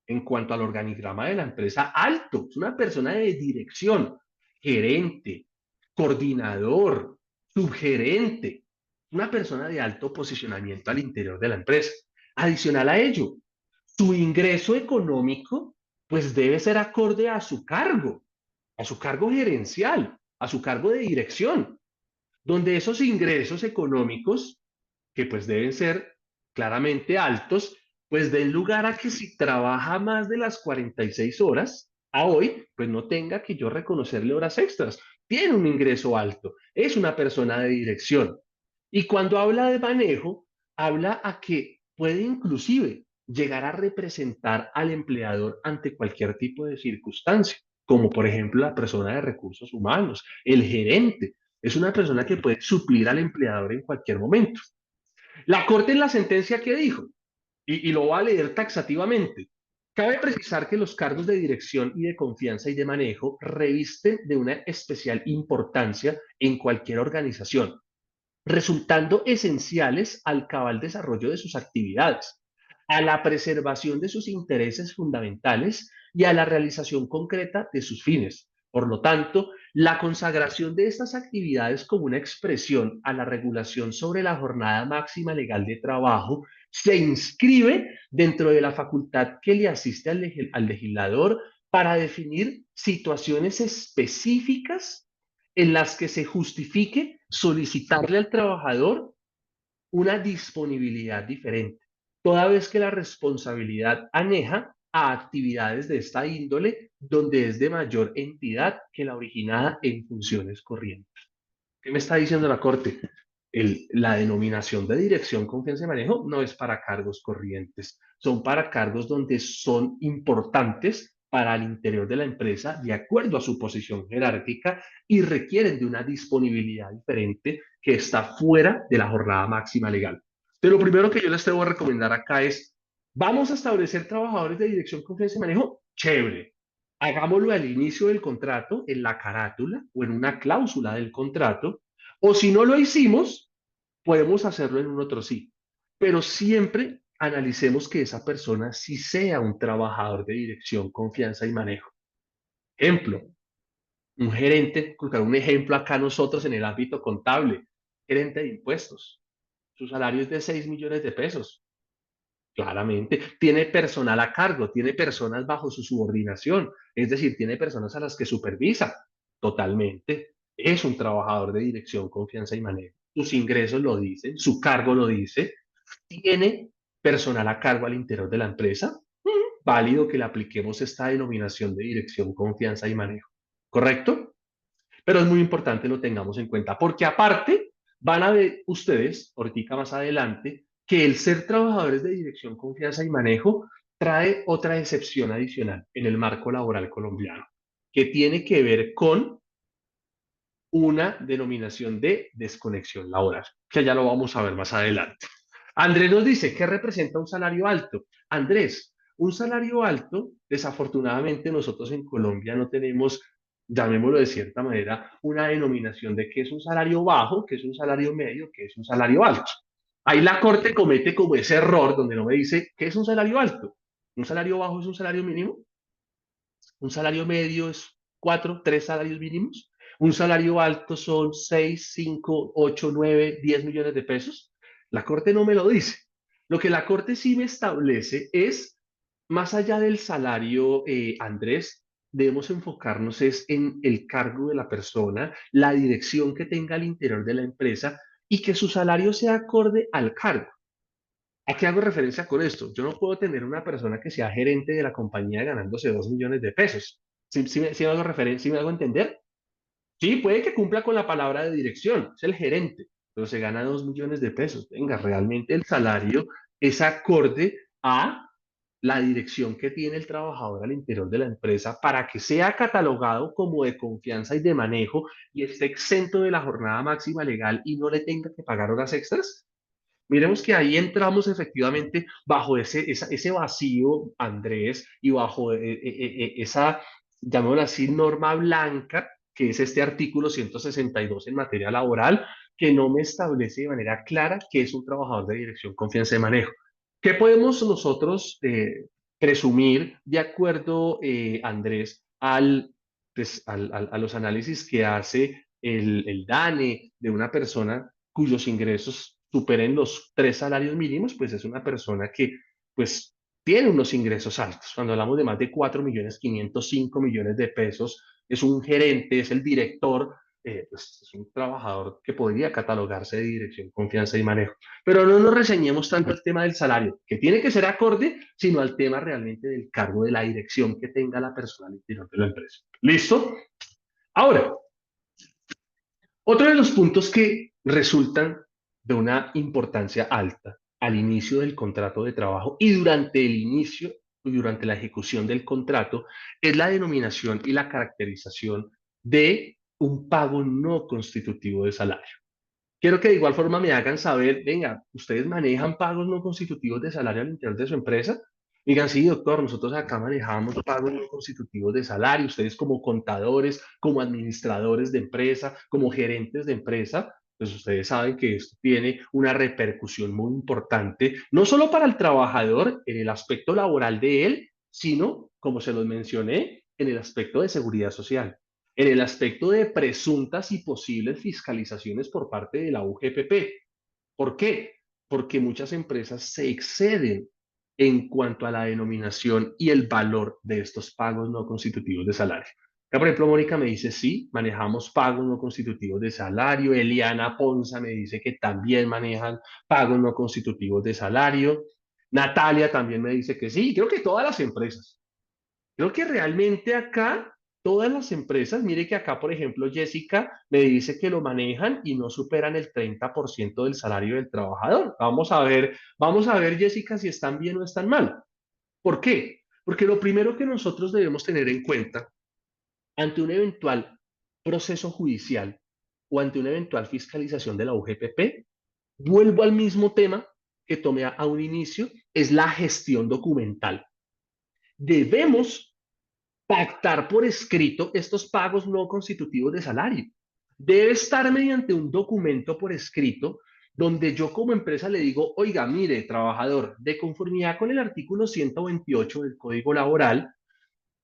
C: en cuanto al organigrama de la empresa alto. Es una persona de dirección, gerente, coordinador, subgerente, una persona de alto posicionamiento al interior de la empresa. Adicional a ello, su ingreso económico pues debe ser acorde a su cargo gerencial, a su cargo de dirección, donde esos ingresos económicos, que pues deben ser claramente altos, pues den lugar a que si trabaja más de las 46 horas a hoy, pues no tenga que yo reconocerle horas extras. Tiene un ingreso alto, es una persona de dirección. Y cuando habla de manejo, habla a que puede inclusive llegar a representar al empleador ante cualquier tipo de circunstancia, como por ejemplo la persona de recursos humanos, el gerente. Es una persona que puede suplir al empleador en cualquier momento. La Corte en la sentencia que dijo, y lo va a leer taxativamente, cabe precisar que los cargos de dirección y de confianza y de manejo revisten de una especial importancia en cualquier organización, resultando esenciales al cabal desarrollo de sus actividades, a la preservación de sus intereses fundamentales y a la realización concreta de sus fines. Por lo tanto, la consagración de estas actividades como una expresión a la regulación sobre la jornada máxima legal de trabajo se inscribe dentro de la facultad que le asiste al legislador para definir situaciones específicas en las que se justifique solicitarle al trabajador una disponibilidad diferente, toda vez que la responsabilidad aneja a actividades de esta índole donde es de mayor entidad que la originada en funciones corrientes. ¿Qué me está diciendo la Corte? La denominación de dirección, confianza y manejo no es para cargos corrientes, son para cargos donde son importantes para el interior de la empresa de acuerdo a su posición jerárquica y requieren de una disponibilidad diferente que está fuera de la jornada máxima legal. Pero lo primero que yo les debo recomendar acá es, vamos a establecer trabajadores de dirección, confianza y manejo, chévere. Hagámoslo al inicio del contrato, en la carátula o en una cláusula del contrato, o si no lo hicimos, podemos hacerlo en un otro sí. Pero siempre analicemos que esa persona sí sea un trabajador de dirección, confianza y manejo. Ejemplo, un gerente, colocar un ejemplo acá nosotros en el ámbito contable, gerente de impuestos. Su salario es de 6 millones de pesos. Claramente, tiene personal a cargo, tiene personas bajo su subordinación, es decir, tiene personas a las que supervisa totalmente. Es un trabajador de dirección, confianza y manejo. Sus ingresos lo dicen, su cargo lo dice, tiene personal a cargo al interior de la empresa. Válido que le apliquemos esta denominación de dirección, confianza y manejo. ¿Correcto? Pero es muy importante lo tengamos en cuenta, porque aparte van a ver ustedes, ahorita más adelante, que el ser trabajadores de dirección, confianza y manejo trae otra excepción adicional en el marco laboral colombiano, que tiene que ver con una denominación de desconexión laboral, que ya lo vamos a ver más adelante. Andrés nos dice, ¿qué representa un salario alto? Andrés, un salario alto, desafortunadamente nosotros en Colombia no tenemos, llamémoslo de cierta manera, una denominación de qué es un salario bajo, qué es un salario medio, qué es un salario alto. Ahí la Corte comete como ese error donde no me dice qué es un salario alto. ¿Un salario bajo es un salario mínimo? Un salario medio es 4, 3 salarios mínimos. Un salario alto son 6, 5, 8, 9, 10 millones de pesos. La Corte no me lo dice. Lo que la Corte sí me establece es, más allá del salario, Andrés, debemos enfocarnos es en el cargo de la persona, la dirección que tenga al interior de la empresa y que su salario sea acorde al cargo. ¿A qué hago referencia con esto? Yo no puedo tener una persona que sea gerente de la compañía ganándose 2 millones de pesos. ¿Sí me hago entender? Sí, puede que cumpla con la palabra de dirección, es el gerente, pero se gana 2 millones de pesos. Venga, realmente el salario es acorde a la dirección que tiene el trabajador al interior de la empresa para que sea catalogado como de confianza y de manejo y esté exento de la jornada máxima legal y no le tenga que pagar horas extras. Miremos que ahí entramos efectivamente bajo ese vacío, Andrés, y bajo esa, llamémoslo así, norma blanca, que es este artículo 162 en materia laboral, que no me establece de manera clara qué es un trabajador de dirección, confianza y manejo. ¿Qué podemos nosotros presumir de acuerdo, Andrés, a los análisis que hace el DANE de una persona cuyos ingresos superen los 3 salarios mínimos? Pues es una persona que pues tiene unos ingresos altos. Cuando hablamos de más de 4 millones 505 millones de pesos, es un gerente, es el director, pues es un trabajador que podría catalogarse de dirección, confianza y manejo. Pero no nos reseñemos tanto al tema del salario, que tiene que ser acorde, sino al tema realmente del cargo de la dirección que tenga la persona al interior de la empresa. ¿Listo? Ahora, otro de los puntos que resultan de una importancia alta al inicio del contrato de trabajo y durante el inicio y durante la ejecución del contrato es la denominación y la caracterización de un pago no constitutivo de salario. Quiero que de igual forma me hagan saber, venga, ¿ustedes manejan pagos no constitutivos de salario al interior de su empresa? Digan, sí, doctor, nosotros acá manejamos pagos no constitutivos de salario, ustedes como contadores, como administradores de empresa, como gerentes de empresa, pues ustedes saben que esto tiene una repercusión muy importante, no solo para el trabajador en el aspecto laboral de él, sino, como se los mencioné, en el aspecto de seguridad social, en el aspecto de presuntas y posibles fiscalizaciones por parte de la UGPP. ¿Por qué? Porque muchas empresas se exceden en cuanto a la denominación y el valor de estos pagos no constitutivos de salario. Acá, por ejemplo, Mónica me dice, sí, manejamos pagos no constitutivos de salario. Eliana Ponza me dice que también manejan pagos no constitutivos de salario. Natalia también me dice que sí. Creo que todas las empresas. Creo que realmente acá, todas las empresas, mire que acá, por ejemplo, Jessica me dice que lo manejan y no superan el 30% del salario del trabajador. Vamos a ver, Jessica, si están bien o están mal. ¿Por qué? Porque lo primero que nosotros debemos tener en cuenta ante un eventual proceso judicial o ante una eventual fiscalización de la UGPP, vuelvo al mismo tema que tomé a un inicio, es la gestión documental. Debemos pactar por escrito estos pagos no constitutivos de salario. Debe estar mediante un documento por escrito donde yo como empresa le digo, oiga, mire, trabajador, de conformidad con el artículo 128 del Código Laboral,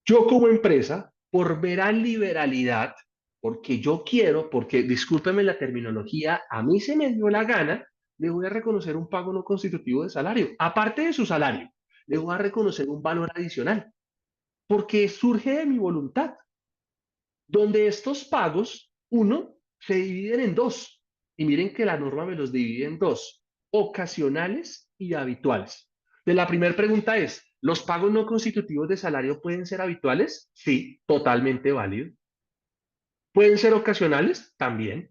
C: yo como empresa, por mera liberalidad, porque yo quiero, porque discúlpeme la terminología, a mí se me dio la gana, le voy a reconocer un pago no constitutivo de salario. Aparte de su salario, le voy a reconocer un valor adicional porque surge de mi voluntad, donde estos pagos, uno, se dividen en dos. Y miren que la norma me los divide en dos, ocasionales y habituales. De la primera pregunta es, ¿los pagos no constitutivos de salario pueden ser habituales? Sí, totalmente válido. ¿Pueden ser ocasionales? También.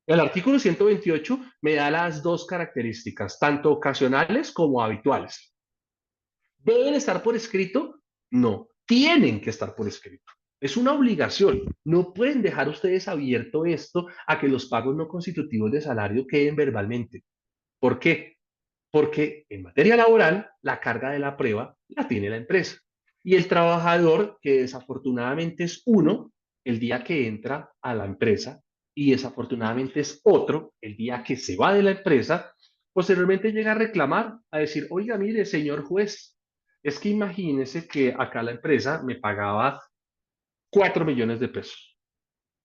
C: El artículo 128 me da las dos características, tanto ocasionales como habituales. ¿Deben estar por escrito? No, tienen que estar por escrito. Es una obligación. No pueden dejar ustedes abierto esto a que los pagos no constitutivos de salario queden verbalmente. ¿Por qué? Porque en materia laboral, la carga de la prueba la tiene la empresa. Y el trabajador, que desafortunadamente es uno, el día que entra a la empresa, y desafortunadamente es otro, el día que se va de la empresa, posteriormente llega a reclamar, a decir, oiga, mire, señor juez, es que imagínese que acá la empresa me pagaba 4 millones de pesos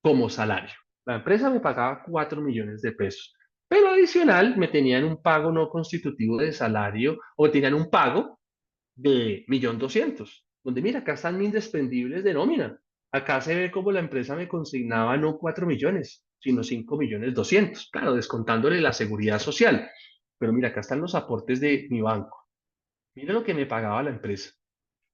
C: como salario. La empresa me pagaba 4 millones de pesos. Pero adicional me tenían un pago no constitutivo de salario o tenían un pago de 1.200.000, donde mira, acá están mis desprendibles de nómina. Acá se ve como la empresa me consignaba no 4 millones, sino 5.200.000. Claro, descontándole la seguridad social. Pero mira, acá están los aportes de mi banco. Mire lo que me pagaba la empresa.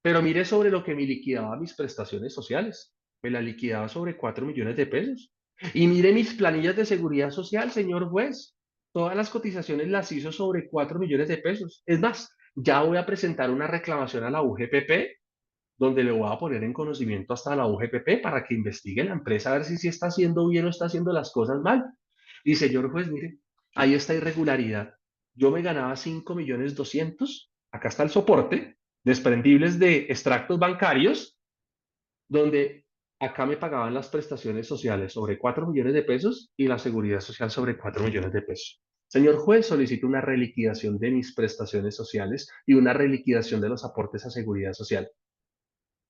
C: Pero mire sobre lo que me liquidaba mis prestaciones sociales. Me la liquidaba sobre 4 millones de pesos. Y mire mis planillas de seguridad social, señor juez. Todas las cotizaciones las hizo sobre 4 millones de pesos. Es más, ya voy a presentar una reclamación a la UGPP, donde le voy a poner en conocimiento hasta a la UGPP para que investigue la empresa a ver si está haciendo bien o está haciendo las cosas mal. Y señor juez, mire, ahí está irregularidad. Yo me ganaba 5.200.000, acá está el soporte, desprendibles de extractos bancarios, donde acá me pagaban las prestaciones sociales sobre 4 millones de pesos y la seguridad social sobre 4 millones de pesos. Señor juez, solicito una reliquidación de mis prestaciones sociales y una reliquidación de los aportes a seguridad social.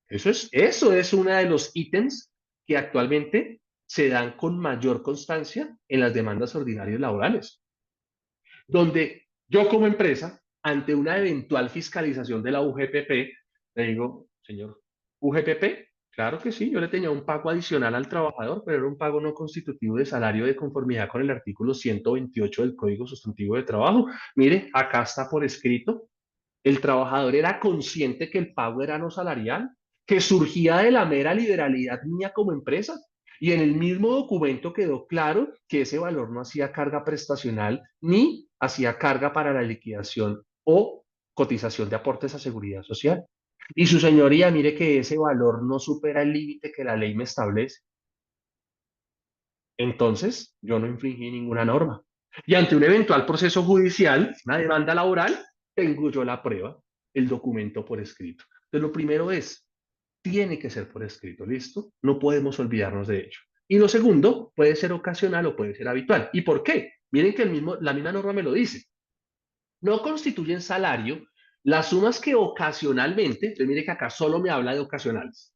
C: Eso es uno de los ítems que actualmente se dan con mayor constancia en las demandas ordinarias laborales, donde yo como empresa, ante una eventual fiscalización de la UGPP, le digo, señor UGPP, claro que sí, yo le tenía un pago adicional al trabajador, pero era un pago no constitutivo de salario de conformidad con el artículo 128 del Código Sustantivo de Trabajo. Mire, acá está por escrito, el trabajador era consciente que el pago era no salarial, que surgía de la mera liberalidad mía como empresa. Y en el mismo documento quedó claro que ese valor no hacía carga prestacional ni hacía carga para la liquidación o cotización de aportes a seguridad social. Y su señoría, mire que ese valor no supera el límite que la ley me establece. Entonces, yo no infringí ninguna norma. Y ante un eventual proceso judicial, una demanda laboral, tengo yo la prueba, el documento por escrito. Entonces, lo primero es, tiene que ser por escrito, ¿listo? No podemos olvidarnos de ello. Y lo segundo, puede ser ocasional o puede ser habitual. ¿Y por qué? Miren que la misma norma me lo dice. No constituyen salario las sumas que ocasionalmente, entonces mire que acá solo me habla de ocasionales,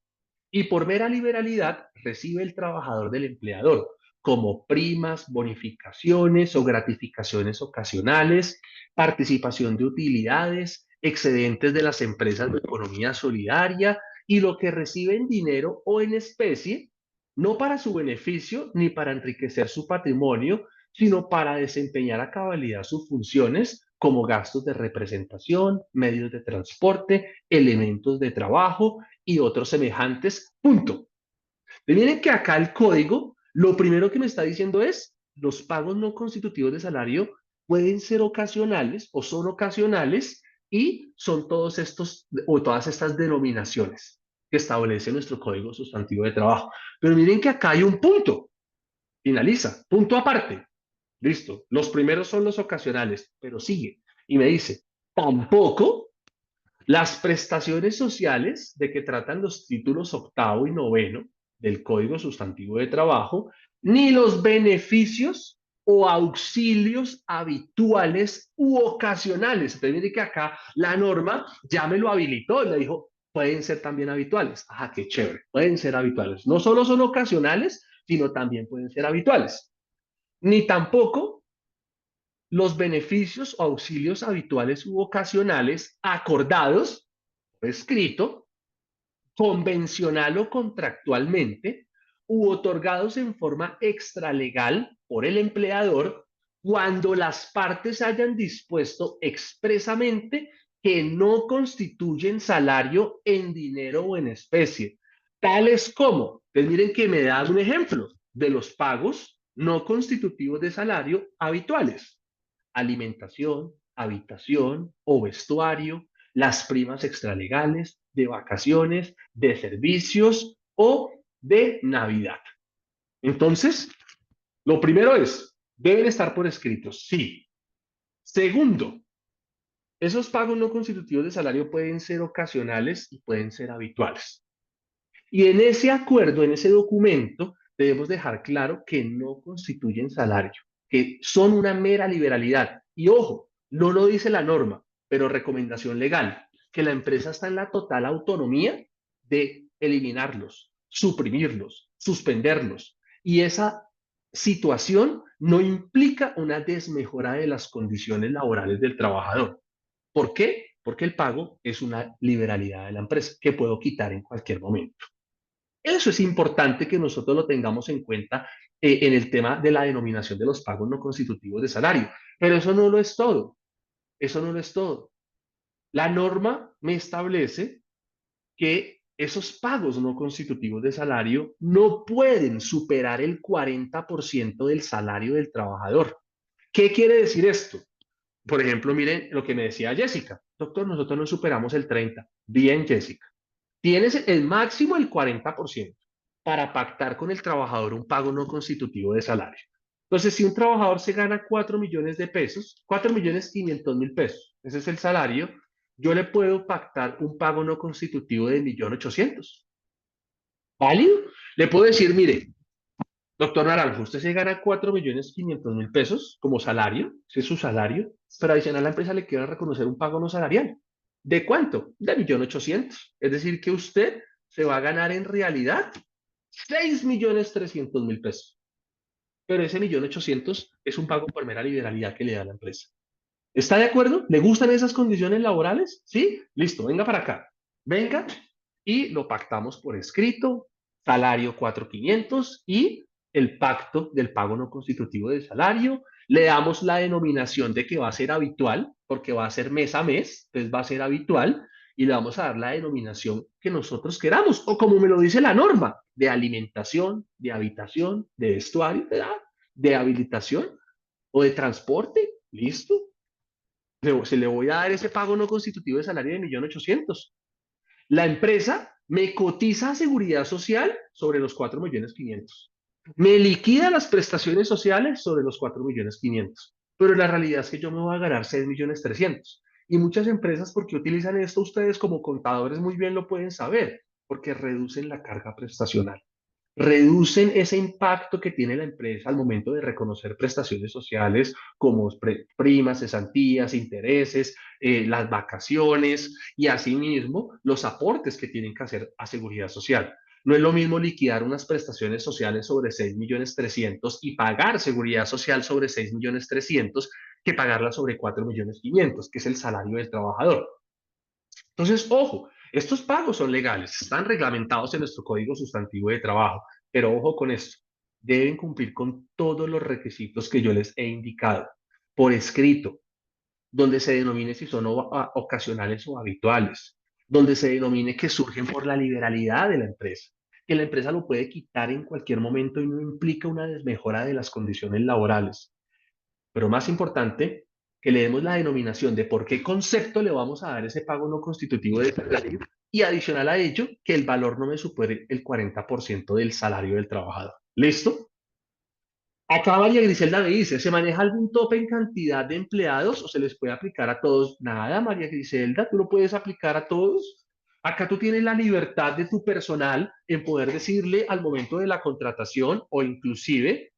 C: y por mera liberalidad recibe el trabajador del empleador, como primas, bonificaciones o gratificaciones ocasionales, participación de utilidades, excedentes de las empresas de economía solidaria y lo que recibe en dinero o en especie, no para su beneficio ni para enriquecer su patrimonio, sino para desempeñar a cabalidad sus funciones como gastos de representación, medios de transporte, elementos de trabajo y otros semejantes, punto. Miren que acá el código, lo primero que me está diciendo es, los pagos no constitutivos de salario pueden ser ocasionales o son ocasionales y son todos estos o todas estas denominaciones que establece nuestro Código Sustantivo de Trabajo. Pero miren que acá hay un punto, finaliza, punto aparte. Listo, los primeros son los ocasionales, pero sigue y me dice, tampoco las prestaciones sociales de que tratan los títulos octavo y noveno del Código Sustantivo de Trabajo, ni los beneficios o auxilios habituales u ocasionales. Entonces, mire que acá la norma ya me lo habilitó, le dijo, pueden ser también habituales. Ajá, qué chévere, pueden ser habituales. No solo son ocasionales, sino también pueden ser habituales. Ni tampoco los beneficios o auxilios habituales u ocasionales acordados, escrito, convencional o contractualmente, u otorgados en forma extralegal por el empleador cuando las partes hayan dispuesto expresamente que no constituyen salario en dinero o en especie, tales como, pues miren que me da un ejemplo de los pagos no constitutivos de salario habituales: alimentación, habitación o vestuario, las primas extralegales, de vacaciones, de servicios o de Navidad. Entonces, lo primero es, deben estar por escrito, sí. Segundo, esos pagos no constitutivos de salario pueden ser ocasionales y pueden ser habituales. Y en ese acuerdo, en ese documento, debemos dejar claro que no constituyen salario, que son una mera liberalidad. Y ojo, no lo dice la norma, pero recomendación legal, que la empresa está en la total autonomía de eliminarlos, suprimirlos, suspenderlos. Y esa situación no implica una desmejora de las condiciones laborales del trabajador. ¿Por qué? Porque el pago es una liberalidad de la empresa que puedo quitar en cualquier momento. Eso es importante que nosotros lo tengamos en cuenta en el tema de la denominación de los pagos no constitutivos de salario. Pero eso no lo es todo. Eso no lo es todo. La norma me establece que esos pagos no constitutivos de salario no pueden superar el 40% del salario del trabajador. ¿Qué quiere decir esto? Por ejemplo, miren lo que me decía Jessica. Doctor, nosotros no superamos el 30%. Bien, Jessica. Tienes el máximo el 40% para pactar con el trabajador un pago no constitutivo de salario. Entonces, si un trabajador se gana 4 millones de pesos, 4.500.000 pesos, ese es el salario, yo le puedo pactar un pago no constitutivo de 1.800.000. ¿Válido? Le puedo decir, mire, doctor Naranjo, usted se gana 4.500.000 pesos como salario, ese es su salario, pero adicional a la empresa le quiere reconocer un pago no salarial. ¿De cuánto? De 1.800.000. Es decir, que usted se va a ganar en realidad 6.300.000 pesos. Pero ese 1.800.000 es un pago por mera liberalidad que le da la empresa. ¿Está de acuerdo? ¿Le gustan esas condiciones laborales? ¿Sí? Listo, venga para acá. Venga y lo pactamos por escrito, salario 4.500 y el pacto del pago no constitutivo de salario. Le damos la denominación de que va a ser habitual, porque va a ser mes a mes, entonces va a ser habitual, y le vamos a dar la denominación que nosotros queramos, o como me lo dice la norma, de alimentación, de habitación, de vestuario, de habilitación o de transporte. ¿Listo? Se le voy a dar ese pago no constitutivo de salario de 1.800.000. La empresa me cotiza a seguridad social sobre los 4.500.000. Me liquida las prestaciones sociales sobre los 4.500.000. Pero la realidad es que yo me voy a ganar 6.300.000. Y muchas empresas, ¿por qué utilizan esto? Ustedes como contadores muy bien lo pueden saber, porque reducen la carga prestacional, reducen ese impacto que tiene la empresa al momento de reconocer prestaciones sociales como primas, cesantías, intereses, las vacaciones y asimismo los aportes que tienen que hacer a seguridad social. No es lo mismo liquidar unas prestaciones sociales sobre 6.300.000 y pagar seguridad social sobre 6.300.000 que pagarla sobre 4.500.000, que es el salario del trabajador. Entonces, ojo, estos pagos son legales, están reglamentados en nuestro Código Sustantivo de Trabajo, pero ojo con esto, deben cumplir con todos los requisitos que yo les he indicado por escrito, donde se denomine si son ocasionales o habituales, donde se denomine que surgen por la liberalidad de la empresa, que la empresa lo puede quitar en cualquier momento y no implica una desmejora de las condiciones laborales. Pero más importante, que le demos la denominación de por qué concepto le vamos a dar ese pago no constitutivo de salario y adicional a ello, que el valor no me supere el 40% del salario del trabajador. ¿Listo? Acá María Griselda me dice, ¿se maneja algún tope en cantidad de empleados o se les puede aplicar a todos? Nada, María Griselda, tú lo puedes aplicar a todos. Acá tú tienes la libertad de tu personal en poder decirle al momento de la contratación o inclusive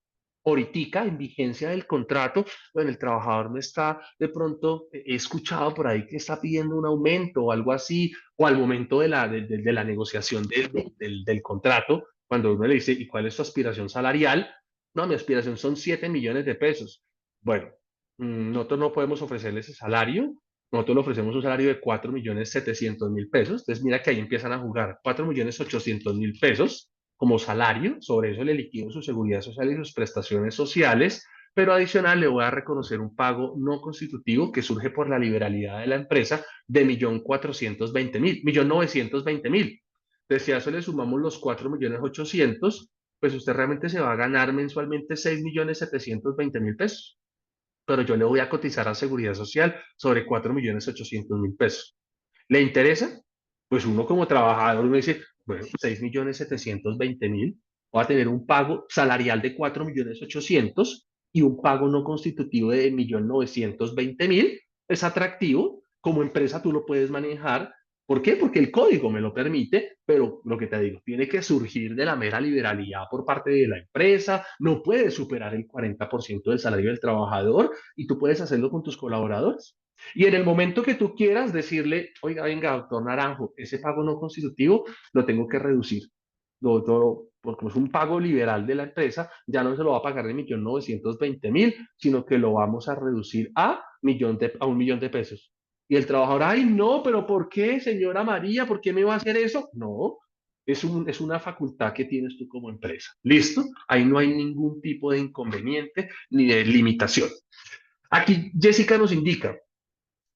C: ahorita en vigencia del contrato, bueno, el trabajador no está, de pronto he escuchado por ahí que está pidiendo un aumento o algo así, o al momento de la negociación del contrato, cuando uno le dice, ¿y cuál es tu aspiración salarial? No, mi aspiración son 7 millones de pesos. Bueno, nosotros no podemos ofrecerle ese salario, nosotros le ofrecemos un salario de 4.700.000 pesos, entonces mira que ahí empiezan a jugar 4.800.000 pesos como salario, sobre eso le liquido su seguridad social y sus prestaciones sociales, pero adicional le voy a reconocer un pago no constitutivo que surge por la liberalidad de la empresa de 1.420.000, 1.920.000. Entonces, si a eso le sumamos los 4.800.000, pues usted realmente se va a ganar mensualmente 6.720.000 pesos. Pero yo le voy a cotizar a seguridad social sobre 4.800.000 pesos. ¿Le interesa? Pues uno como trabajador me dice, bueno, 6.720.000, voy a tener un pago salarial de 4.800.000 y un pago no constitutivo de 1.920.000. Es atractivo, como empresa tú lo puedes manejar. ¿Por qué? Porque el código me lo permite, pero lo que te digo, tiene que surgir de la mera liberalidad por parte de la empresa, no puede superar el 40% del salario del trabajador y tú puedes hacerlo con tus colaboradores. Y en el momento que tú quieras decirle, oiga, venga, doctor Naranjo, ese pago no constitutivo lo tengo que reducir porque es un pago liberal de la empresa, ya no se lo va a pagar de 1.920.000, sino que lo vamos a reducir a 1 millón de pesos. Y el trabajador, ay, no, pero ¿por qué, señora María? ¿Por qué me va a hacer eso? No, es una facultad que tienes tú como empresa. ¿Listo? Ahí no hay ningún tipo de inconveniente ni de limitación. Aquí Jessica nos indica,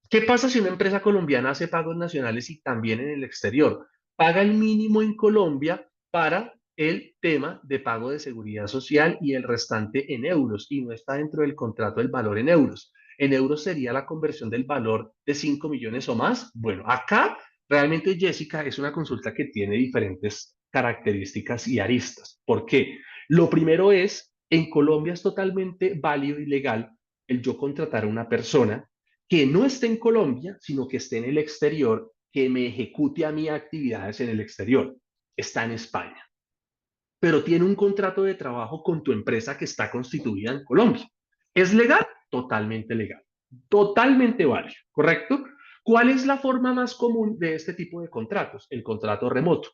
C: ¿qué pasa si una empresa colombiana hace pagos nacionales y también en el exterior? Paga el mínimo en Colombia para el tema de pago de seguridad social y el restante en euros y no está dentro del contrato el valor en euros. En euros sería la conversión del valor de 5 millones o más. Bueno, acá realmente Jessica es una consulta que tiene diferentes características y aristas. ¿Por qué? Lo primero es, en Colombia es totalmente válido y legal el yo contratar a una persona que no esté en Colombia, sino que esté en el exterior, que me ejecute a mí actividades en el exterior. Está en España, pero tiene un contrato de trabajo con tu empresa que está constituida en Colombia. ¿Es legal? Totalmente legal. Totalmente válido, ¿correcto? ¿Cuál es la forma más común de este tipo de contratos? El contrato remoto,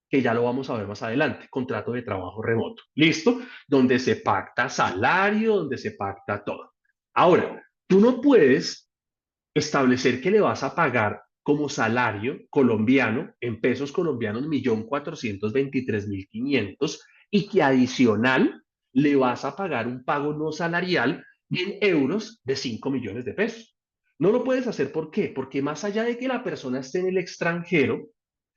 C: que ya lo vamos a ver más adelante, contrato de trabajo remoto. ¿Listo? Donde se pacta salario, donde se pacta todo. Ahora, tú no puedes establecer que le vas a pagar como salario colombiano, en pesos colombianos, 1.423.500 y que adicional le vas a pagar un pago no salarial en euros de 5 millones de pesos. No lo puedes hacer, ¿por qué? Porque más allá de que la persona esté en el extranjero,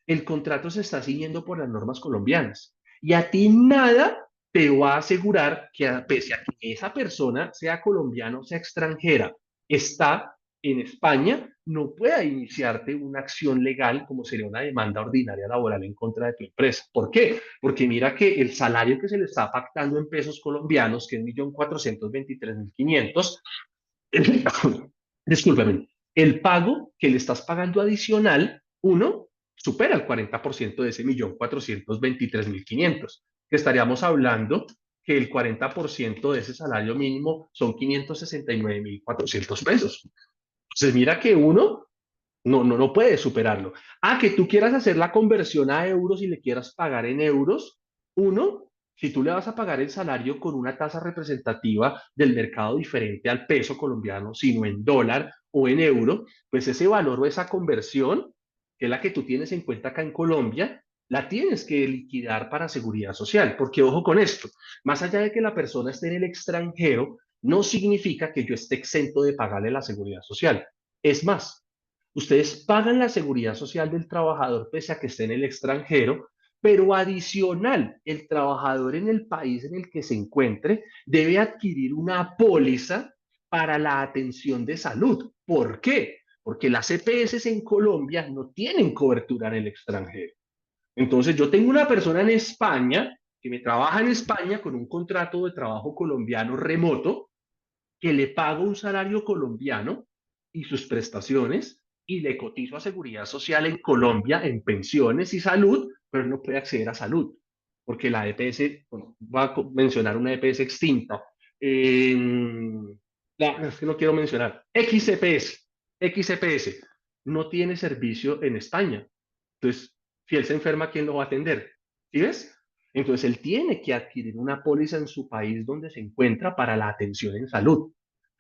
C: el contrato se está siguiendo por las normas colombianas. Y a ti nada te va a asegurar que, pese a que esa persona, sea colombiana o sea extranjera, está en España, no pueda iniciarte una acción legal como sería una demanda ordinaria laboral en contra de tu empresa. ¿Por qué? Porque mira que el salario que se le está pactando en pesos colombianos, que es 1.423.500, discúlpame, el pago que le estás pagando adicional, uno, supera el 40% de ese 1.423.500, que estaríamos hablando que el 40% de ese salario mínimo son 569.400 pesos. Entonces mira que uno no puede superarlo. Que tú quieras hacer la conversión a euros y le quieras pagar en euros, uno, si tú le vas a pagar el salario con una tasa representativa del mercado diferente al peso colombiano, sino en dólar o en euro, pues ese valor o esa conversión, que es la que tú tienes en cuenta acá en Colombia, la tienes que liquidar para seguridad social. Porque ojo con esto, más allá de que la persona esté en el extranjero, no significa que yo esté exento de pagarle la seguridad social. Es más, ustedes pagan la seguridad social del trabajador pese a que esté en el extranjero, pero adicional, el trabajador en el país en el que se encuentre debe adquirir una póliza para la atención de salud. ¿Por qué? Porque las EPS en Colombia no tienen cobertura en el extranjero. Entonces, yo tengo una persona en España que me trabaja en España con un contrato de trabajo colombiano remoto, que le pago un salario colombiano y sus prestaciones y le cotizo a seguridad social en Colombia en pensiones y salud, pero no puede acceder a salud, porque la EPS, bueno, va a mencionar una EPS extinta, eh, es que no quiero mencionar, XEPS, no tiene servicio en España. Entonces, si él se enferma, ¿quién lo va a atender? ¿Sí ves? Entonces, él tiene que adquirir una póliza en su país donde se encuentra para la atención en salud.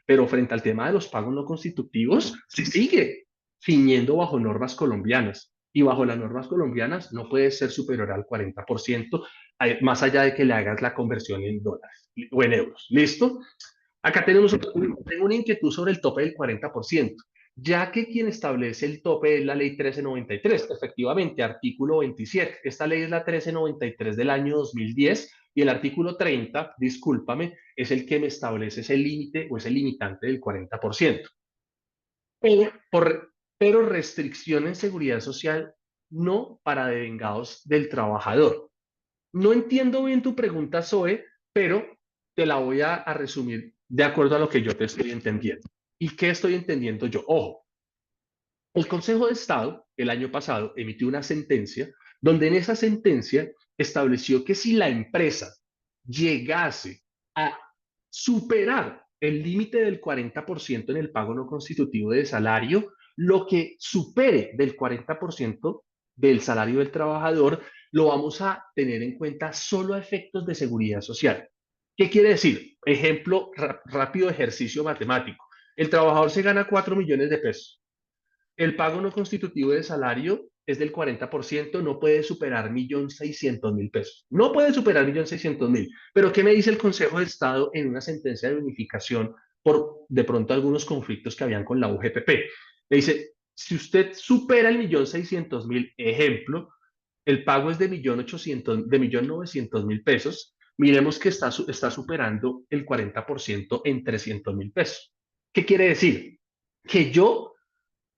C: Pero frente al tema de los pagos no constitutivos, se sigue ciñendo bajo normas colombianas. Y bajo las normas colombianas no puede ser superior al 40%, más allá de que le hagas la conversión en dólares o en euros. ¿Listo? Acá tengo una inquietud sobre el tope del 40%, ya que quien establece el tope es la ley 1393, efectivamente, artículo 27. Esta ley es la 1393 del año 2010 y el artículo 30, discúlpame, es el que me establece ese límite o ese limitante del 40%. Pero restricción en seguridad social no para devengados del trabajador. No entiendo bien tu pregunta, Zoe, pero te la voy a resumir de acuerdo a lo que yo te estoy entendiendo. ¿Y qué estoy entendiendo yo? Ojo, el Consejo de Estado el año pasado emitió una sentencia donde en esa sentencia estableció que si la empresa llegase a superar el límite del 40% en el pago no constitutivo de salario, lo que supere del 40% del salario del trabajador lo vamos a tener en cuenta solo a efectos de seguridad social. ¿Qué quiere decir? Ejemplo rápido, ejercicio matemático. El trabajador se gana 4 millones de pesos. El pago no constitutivo de salario es del 40%, no puede superar 1.600.000 pesos. No puede superar 1.600.000. Pero ¿qué me dice el Consejo de Estado en una sentencia de unificación por de pronto algunos conflictos que habían con la UGPP? Le dice, si usted supera el 1.600.000, ejemplo, el pago es de 1.900.000 pesos, miremos que está superando el 40% en 300.000 pesos. ¿Qué quiere decir? Que yo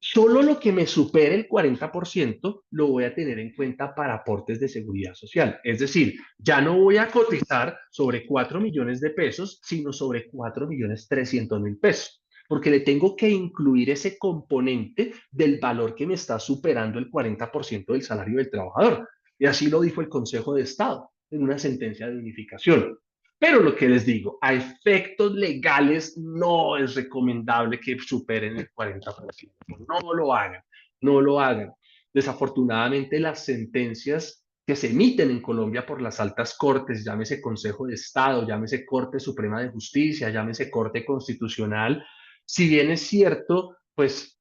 C: solo lo que me supere el 40% lo voy a tener en cuenta para aportes de seguridad social. Es decir, ya no voy a cotizar sobre 4 millones de pesos, sino sobre 4.300.000 pesos, porque le tengo que incluir ese componente del valor que me está superando el 40% del salario del trabajador. Y así lo dijo el Consejo de Estado en una sentencia de unificación. Pero lo que les digo, a efectos legales no es recomendable que superen el 40%. No lo hagan, no lo hagan. Desafortunadamente, las sentencias que se emiten en Colombia por las altas cortes, llámese Consejo de Estado, llámese Corte Suprema de Justicia, llámese Corte Constitucional, si bien es cierto, pues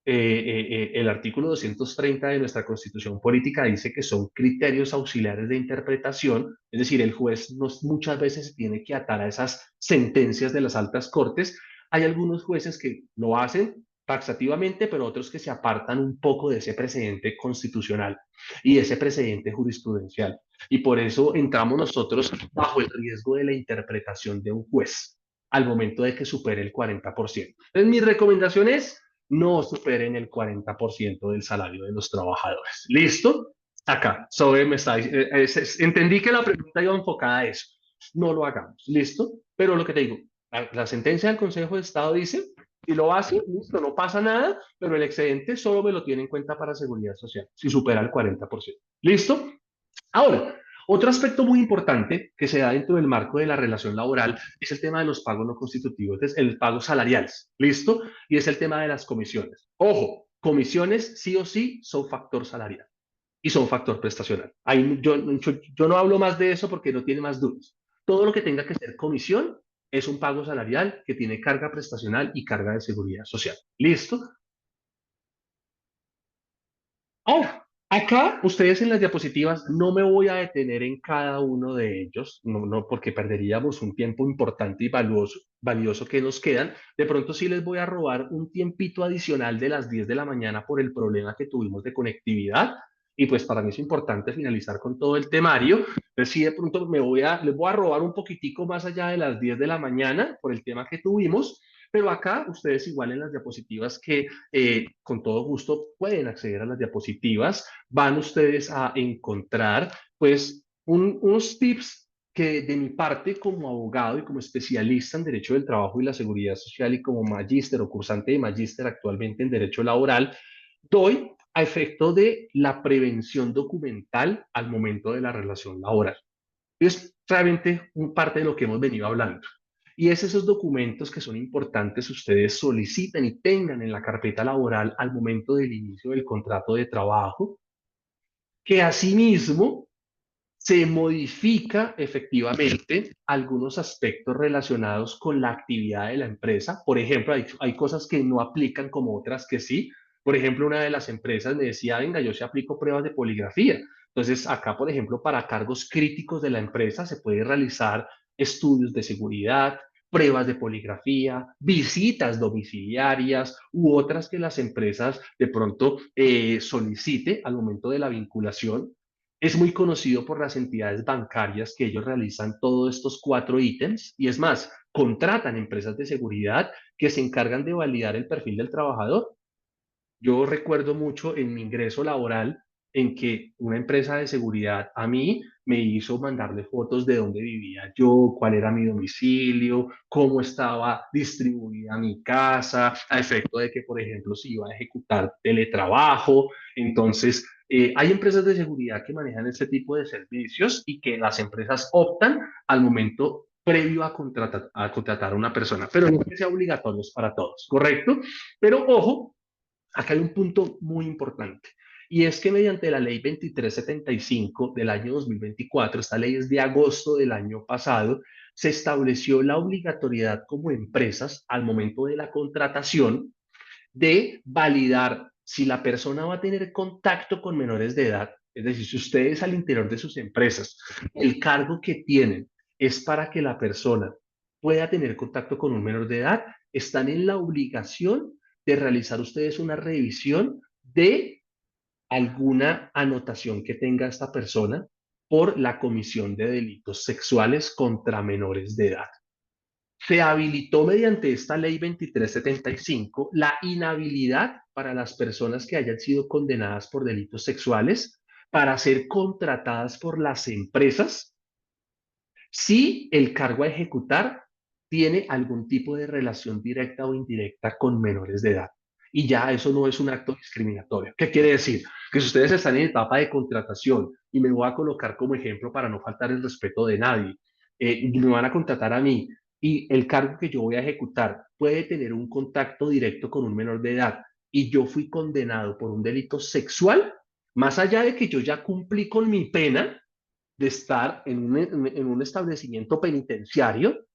C: el artículo 230 de nuestra Constitución Política dice que son criterios auxiliares de interpretación, es decir, el juez muchas veces se tiene que atar a esas sentencias de las altas cortes. Hay algunos jueces que lo hacen taxativamente, pero otros que se apartan un poco de ese precedente constitucional y ese precedente jurisprudencial. Y por eso entramos nosotros bajo el riesgo de la interpretación de un juez al momento de que supere el 40%. Entonces, mi recomendación es no superen el 40% del salario de los trabajadores. ¿Listo? Acá, Zoe me está entendí que la pregunta iba enfocada a eso. No lo hagamos, ¿listo? Pero lo que te digo, la sentencia del Consejo de Estado dice, si lo hace, listo, no pasa nada, pero el excedente solo me lo tiene en cuenta para seguridad social, si supera el 40%. ¿Listo? Ahora, otro aspecto muy importante que se da dentro del marco de la relación laboral es el tema de los pagos no constitutivos, es el pago salariales, ¿listo? Y es el tema de las comisiones. Ojo, comisiones sí o sí son factor salarial y son factor prestacional. Ahí yo no hablo más de eso porque no tiene más dudas. Todo lo que tenga que ser comisión es un pago salarial que tiene carga prestacional y carga de seguridad social. ¿Listo? Ahora, acá ustedes en las diapositivas no me voy a detener en cada uno de ellos, no porque perderíamos un tiempo importante y valioso que nos quedan. De pronto sí les voy a robar un tiempito adicional de las 10 de la mañana por el problema que tuvimos de conectividad. Y pues para mí es importante finalizar con todo el temario. Entonces sí, de pronto les voy a robar un poquitico más allá de las 10 de la mañana por el tema que tuvimos. Pero acá ustedes igual en las diapositivas que con todo gusto pueden acceder a las diapositivas, van ustedes a encontrar pues unos tips que de mi parte como abogado y como especialista en Derecho del Trabajo y la Seguridad Social y como magíster o cursante de magíster actualmente en Derecho Laboral, doy a efecto de la prevención documental al momento de la relación laboral. Es realmente un parte de lo que hemos venido hablando. Y es esos documentos que son importantes ustedes soliciten y tengan en la carpeta laboral al momento del inicio del contrato de trabajo, que asimismo se modifica efectivamente algunos aspectos relacionados con la actividad de la empresa. Por ejemplo, hay cosas que no aplican como otras que sí. Por ejemplo, una de las empresas me decía, venga, yo sí aplico pruebas de poligrafía. Entonces, acá, por ejemplo, para cargos críticos de la empresa se puede realizar estudios de seguridad, pruebas de poligrafía, visitas domiciliarias u otras que las empresas de pronto solicite al momento de la vinculación. Es muy conocido por las entidades bancarias que ellos realizan todos estos 4 ítems y es más, contratan empresas de seguridad que se encargan de validar el perfil del trabajador. Yo recuerdo mucho en mi ingreso laboral en que una empresa de seguridad a mí me hizo mandarle fotos de dónde vivía yo, cuál era mi domicilio, cómo estaba distribuida mi casa, a efecto de que, por ejemplo, si iba a ejecutar teletrabajo. Entonces, hay empresas de seguridad que manejan este tipo de servicios y que las empresas optan al momento previo a contratar a una persona, pero no que sea obligatorio para todos, ¿correcto? Pero ojo, acá hay un punto muy importante Y es que mediante la ley 2375 del año 2024, esta ley es de agosto del año pasado, se estableció la obligatoriedad como empresas al momento de la contratación de validar si la persona va a tener contacto con menores de edad, es decir, si ustedes al interior de sus empresas, el cargo que tienen es para que la persona pueda tener contacto con un menor de edad, están en la obligación de realizar ustedes una revisión de alguna anotación que tenga esta persona por la comisión de delitos sexuales contra menores de edad. Se habilitó mediante esta ley 2375 la inhabilidad para las personas que hayan sido condenadas por delitos sexuales para ser contratadas por las empresas si el cargo a ejecutar tiene algún tipo de relación directa o indirecta con menores de edad. Y ya eso no es un acto discriminatorio. ¿Qué quiere decir? Que si ustedes están en etapa de contratación, y me voy a colocar como ejemplo para no faltar el respeto de nadie, y me van a contratar a mí, y el cargo que yo voy a ejecutar puede tener un contacto directo con un menor de edad, y yo fui condenado por un delito sexual, más allá de que yo ya cumplí con mi pena, de estar en un establecimiento penitenciario,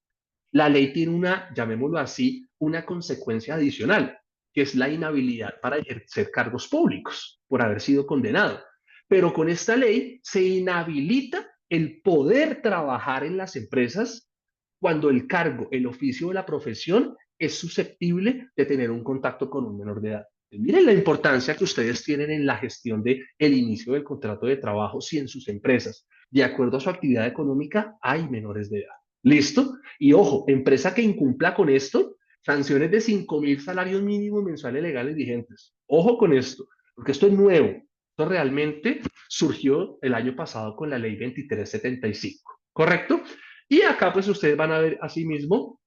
C: la ley tiene una, llamémoslo así, una consecuencia adicional, que es la inhabilidad para ejercer cargos públicos por haber sido condenado. Pero con esta ley se inhabilita el poder trabajar en las empresas cuando el cargo, el oficio o la profesión es susceptible de tener un contacto con un menor de edad. Miren la importancia que ustedes tienen en la gestión del inicio del contrato de trabajo si en sus empresas, de acuerdo a su actividad económica, hay menores de edad. ¿Listo? Y ojo, empresa que incumpla con esto, sanciones de 5.000 salarios mínimos mensuales legales vigentes. Ojo con esto, porque esto es nuevo. Esto realmente surgió el año pasado con la ley 2375, ¿correcto? Y acá pues ustedes van a ver asimismo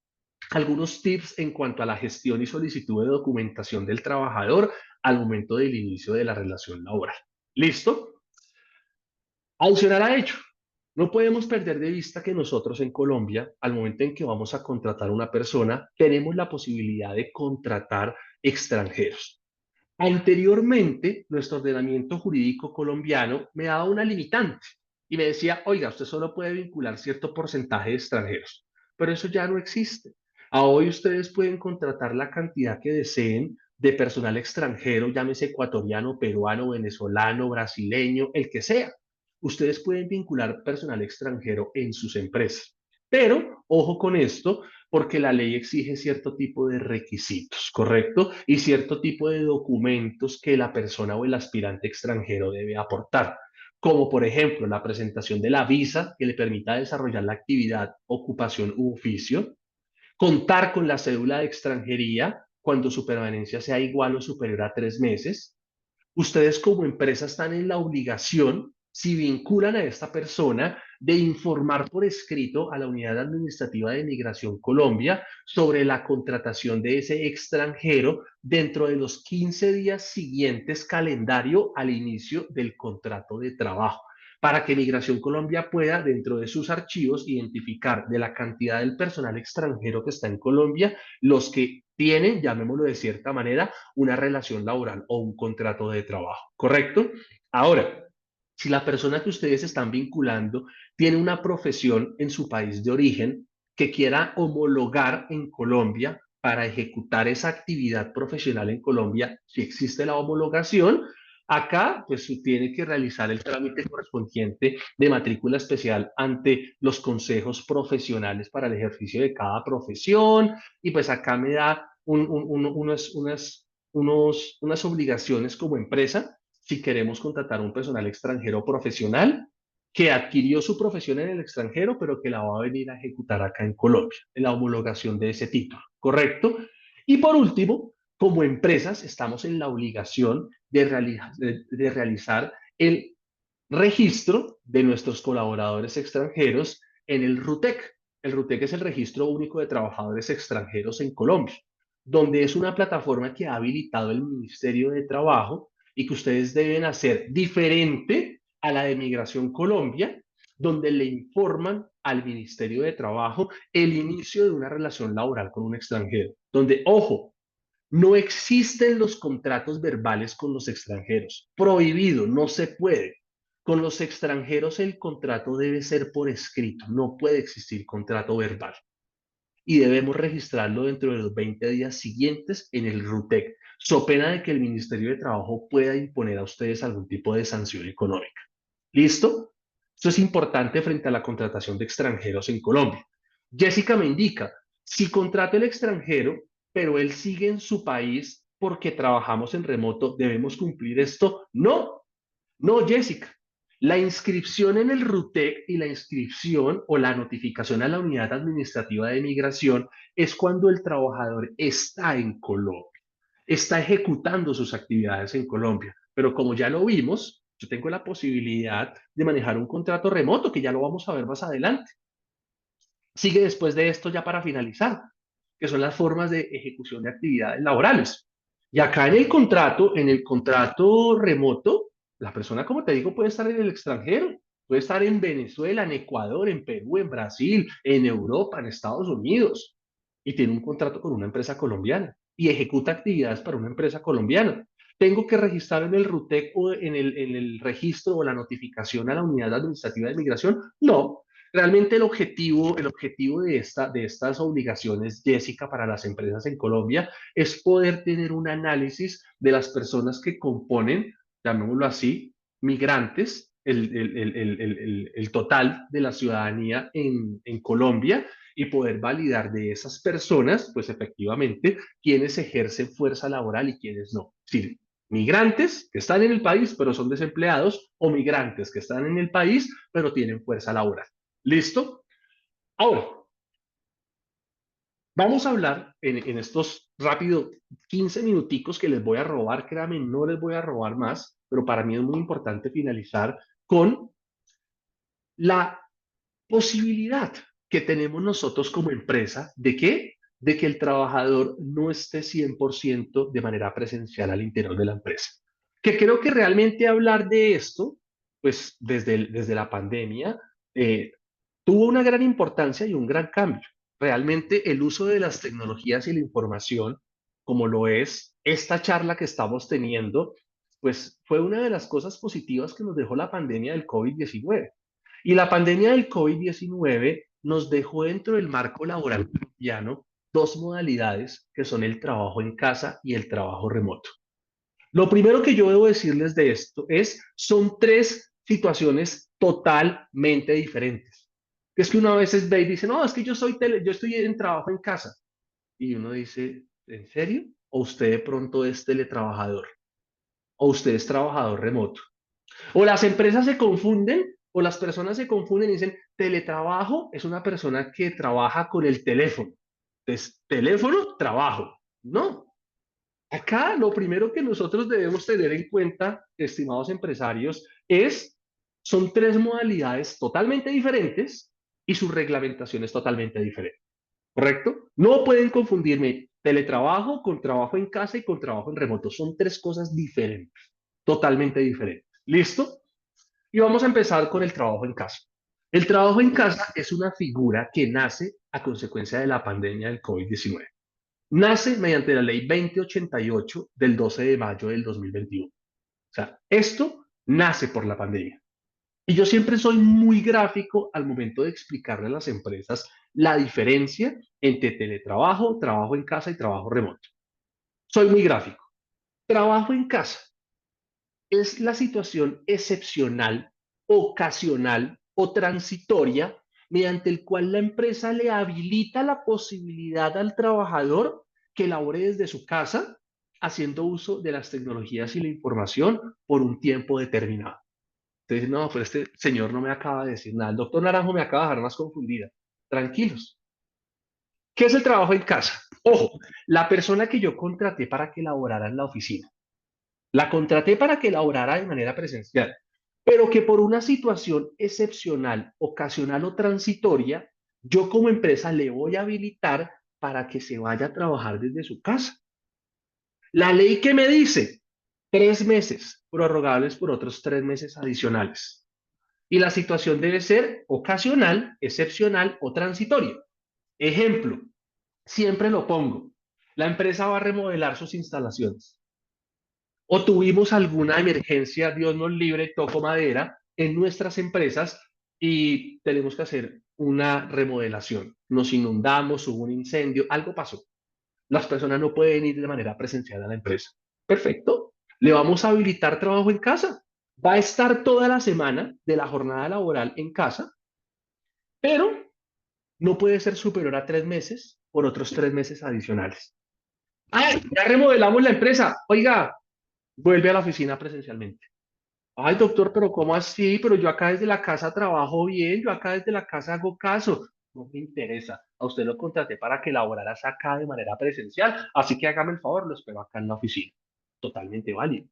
C: algunos tips en cuanto a la gestión y solicitud de documentación del trabajador al momento del inicio de la relación laboral. ¿Listo? Adicional a ello, no podemos perder de vista que nosotros en Colombia, al momento en que vamos a contratar a una persona, tenemos la posibilidad de contratar extranjeros. Anteriormente, nuestro ordenamiento jurídico colombiano me daba una limitante y me decía, oiga, usted solo puede vincular cierto porcentaje de extranjeros, pero eso ya no existe. A hoy ustedes pueden contratar la cantidad que deseen de personal extranjero, llámese ecuatoriano, peruano, venezolano, brasileño, el que sea. Ustedes pueden vincular personal extranjero en sus empresas. Pero, ojo con esto, porque la ley exige cierto tipo de requisitos, ¿correcto? Y cierto tipo de documentos que la persona o el aspirante extranjero debe aportar, como por ejemplo la presentación de la visa que le permita desarrollar la actividad, ocupación u oficio, contar con la cédula de extranjería cuando su permanencia sea igual o superior a 3 meses. Ustedes como empresa están en la obligación, si vinculan a esta persona, de informar por escrito a la Unidad Administrativa de Migración Colombia sobre la contratación de ese extranjero dentro de los 15 días siguientes calendario al inicio del contrato de trabajo, para que Migración Colombia pueda, dentro de sus archivos, identificar de la cantidad del personal extranjero que está en Colombia, los que tienen, llamémoslo de cierta manera, una relación laboral o un contrato de trabajo, ¿correcto? Ahora, si la persona que ustedes están vinculando tiene una profesión en su país de origen que quiera homologar en Colombia para ejecutar esa actividad profesional en Colombia, si existe la homologación, acá pues tiene que realizar el trámite correspondiente de matrícula especial ante los consejos profesionales para el ejercicio de cada profesión y pues acá me da unas obligaciones como empresa si queremos contratar a un personal extranjero profesional que adquirió su profesión en el extranjero, pero que la va a venir a ejecutar acá en Colombia, en la homologación de ese título, ¿correcto? Y por último, como empresas, estamos en la obligación de realizar el registro de nuestros colaboradores extranjeros en el RUTEC. El RUTEC es el Registro Único de Trabajadores Extranjeros en Colombia, donde es una plataforma que ha habilitado el Ministerio de Trabajo y que ustedes deben hacer diferente a la de Migración Colombia, donde le informan al Ministerio de Trabajo el inicio de una relación laboral con un extranjero. Donde, ojo, No existen los contratos verbales con los extranjeros. Prohibido, no se puede. Con los extranjeros el contrato debe ser por escrito, no puede existir contrato verbal. Y debemos registrarlo dentro de los 20 días siguientes en el RUTEC, so pena de que el Ministerio de Trabajo pueda imponer a ustedes algún tipo de sanción económica. ¿Listo? Esto es importante frente a la contratación de extranjeros en Colombia. Jessica me indica, si contrato el extranjero, pero él sigue en su país porque trabajamos en remoto, ¿debemos cumplir esto? No, no, Jessica. La inscripción en el RUTEC y la inscripción o la notificación a la unidad administrativa de migración es cuando el trabajador está en Colombia, está ejecutando sus actividades en Colombia. Pero como ya lo vimos, yo tengo la posibilidad de manejar un contrato remoto, que ya lo vamos a ver más adelante. Sigue después de esto ya para finalizar, que son las formas de ejecución de actividades laborales. Y acá en el contrato remoto, la persona, como te digo, puede estar en el extranjero, puede estar en Venezuela, en Ecuador, en Perú, en Brasil, en Europa, en Estados Unidos, y tiene un contrato con una empresa colombiana y ejecuta actividades para una empresa colombiana. ¿Tengo que registrar en el RUTEC o en el registro o la notificación a la unidad administrativa de migración? No, realmente el objetivo de estas obligaciones, Jessica, para las empresas en Colombia es poder tener un análisis de las personas que componen, llamémoslo así, migrantes, el total de la ciudadanía en Colombia y poder validar de esas personas, pues efectivamente, quiénes ejercen fuerza laboral y quiénes no. Es decir, migrantes que están en el país pero son desempleados o migrantes que están en el país pero tienen fuerza laboral. ¿Listo? Ahora, vamos a hablar en estos rápido 15 minuticos que les voy a robar, créanme, no les voy a robar más, pero para mí es muy importante finalizar con la posibilidad que tenemos nosotros como empresa de que el trabajador no esté 100% de manera presencial al interior de la empresa. Que creo que realmente hablar de esto, pues desde la pandemia, eh, tuvo una gran importancia y un gran cambio. Realmente el uso de las tecnologías y la información, como lo es esta charla que estamos teniendo, pues fue una de las cosas positivas que nos dejó la pandemia del COVID-19. Y la pandemia del COVID-19 nos dejó dentro del marco laboral colombiano dos modalidades que son el trabajo en casa y el trabajo remoto. Lo primero que yo debo decirles de esto son tres situaciones totalmente diferentes. Es que uno a veces ve y dice, no, es que yo estoy en trabajo en casa. Y uno dice, ¿en serio? ¿O usted de pronto es teletrabajador? ¿O usted es trabajador remoto? O las empresas se confunden o las personas se confunden y dicen, teletrabajo es una persona que trabaja con el teléfono. Entonces, teléfono, trabajo. No. Acá lo primero que nosotros debemos tener en cuenta, estimados empresarios, son tres modalidades totalmente diferentes y su reglamentación es totalmente diferente. ¿Correcto? No pueden confundirme teletrabajo con trabajo en casa y con trabajo en remoto. Son tres cosas diferentes, totalmente diferentes. ¿Listo? Y vamos a empezar con el trabajo en casa. El trabajo en casa es una figura que nace a consecuencia de la pandemia del COVID-19. Nace mediante la ley 2088 del 12 de mayo del 2021. O sea, esto nace por la pandemia. Y yo siempre soy muy gráfico al momento de explicarle a las empresas la diferencia entre teletrabajo, trabajo en casa y trabajo remoto. Soy muy gráfico. Trabajo en casa es la situación excepcional, ocasional o transitoria mediante el cual la empresa le habilita la posibilidad al trabajador que labore desde su casa haciendo uso de las tecnologías y la información por un tiempo determinado. Entonces, no, pero este señor no me acaba de decir nada. El doctor Naranjo me acaba de dejar más confundida. Tranquilos. ¿Qué es el trabajo en casa? Ojo, la persona que yo contraté para que laborara en la oficina. La contraté para que laborara de manera presencial, pero que por una situación excepcional, ocasional o transitoria, yo como empresa le voy a habilitar para que se vaya a trabajar desde su casa. La ley que me dice 3 meses prorrogables por otros 3 meses adicionales. Y la situación debe ser ocasional, excepcional o transitoria. Ejemplo, siempre lo pongo. La empresa va a remodelar sus instalaciones. O tuvimos alguna emergencia, Dios nos libre, toco madera, en nuestras empresas y tenemos que hacer una remodelación. Nos inundamos, hubo un incendio, algo pasó. Las personas no pueden ir de manera presencial a la empresa. Perfecto. Le vamos a habilitar trabajo en casa. Va a estar toda la semana de la jornada laboral en casa, pero no puede ser superior a 3 meses por otros 3 meses adicionales. Ah, ya remodelamos la empresa. Oiga, vuelve a la oficina presencialmente. Ay, doctor, pero ¿cómo así? Pero yo acá desde la casa trabajo bien, yo acá desde la casa hago caso. No me interesa. A usted lo contraté para que laboraras acá de manera presencial, así que hágame el favor, lo espero acá en la oficina. Totalmente válido.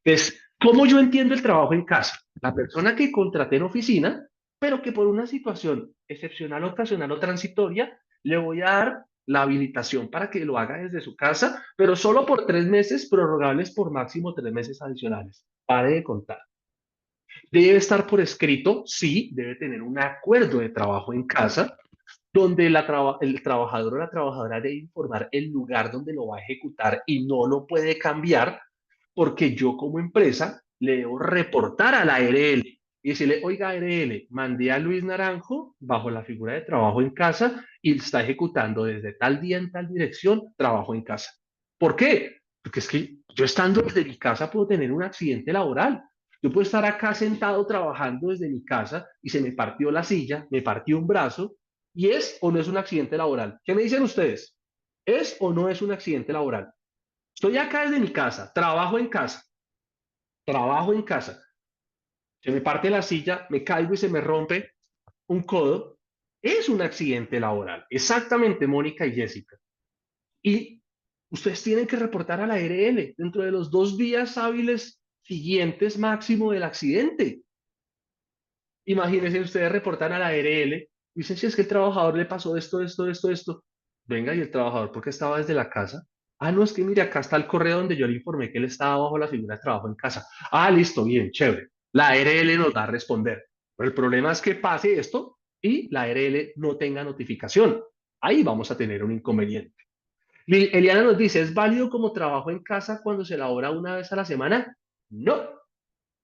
C: Entonces, ¿cómo yo entiendo el trabajo en casa? La persona que contraté en oficina, pero que por una situación excepcional, ocasional o transitoria, le voy a dar la habilitación para que lo haga desde su casa, pero solo por 3 meses, prorrogables por máximo 3 meses adicionales. Pare de contar. Debe estar por escrito, sí, debe tener un acuerdo de trabajo en casa, donde el trabajador o la trabajadora debe informar el lugar donde lo va a ejecutar y no lo puede cambiar, porque yo como empresa le debo reportar a la ARL y decirle, oiga, ARL, mandé a Luis Naranjo bajo la figura de trabajo en casa y está ejecutando desde tal día en tal dirección trabajo en casa. ¿Por qué? Porque es que yo estando desde mi casa puedo tener un accidente laboral. Yo puedo estar acá sentado trabajando desde mi casa y se me partió la silla, me partió un brazo, y es o no es un accidente laboral. ¿Qué me dicen ustedes? ¿Es o no es un accidente laboral? Estoy acá desde mi casa, trabajo en casa, se me parte la silla, me caigo y se me rompe un codo, es un accidente laboral. Exactamente, Mónica y Jessica. Y ustedes tienen que reportar a la ARL dentro de los 2 días hábiles siguientes máximo del accidente. Imagínense, ustedes reportan a la ARL, dicen, si es que el trabajador le pasó esto, esto, esto, esto. Venga, ¿y el trabajador por qué estaba desde la casa? Ah, no, es que mire, acá está el correo donde yo le informé que él estaba bajo la figura de trabajo en casa. Ah, listo, bien, chévere. La ARL nos va a responder. Pero el problema es que pase esto y la ARL no tenga notificación. Ahí vamos a tener un inconveniente. Eliana nos dice, ¿es válido como trabajo en casa cuando se elabora una vez a la semana? No,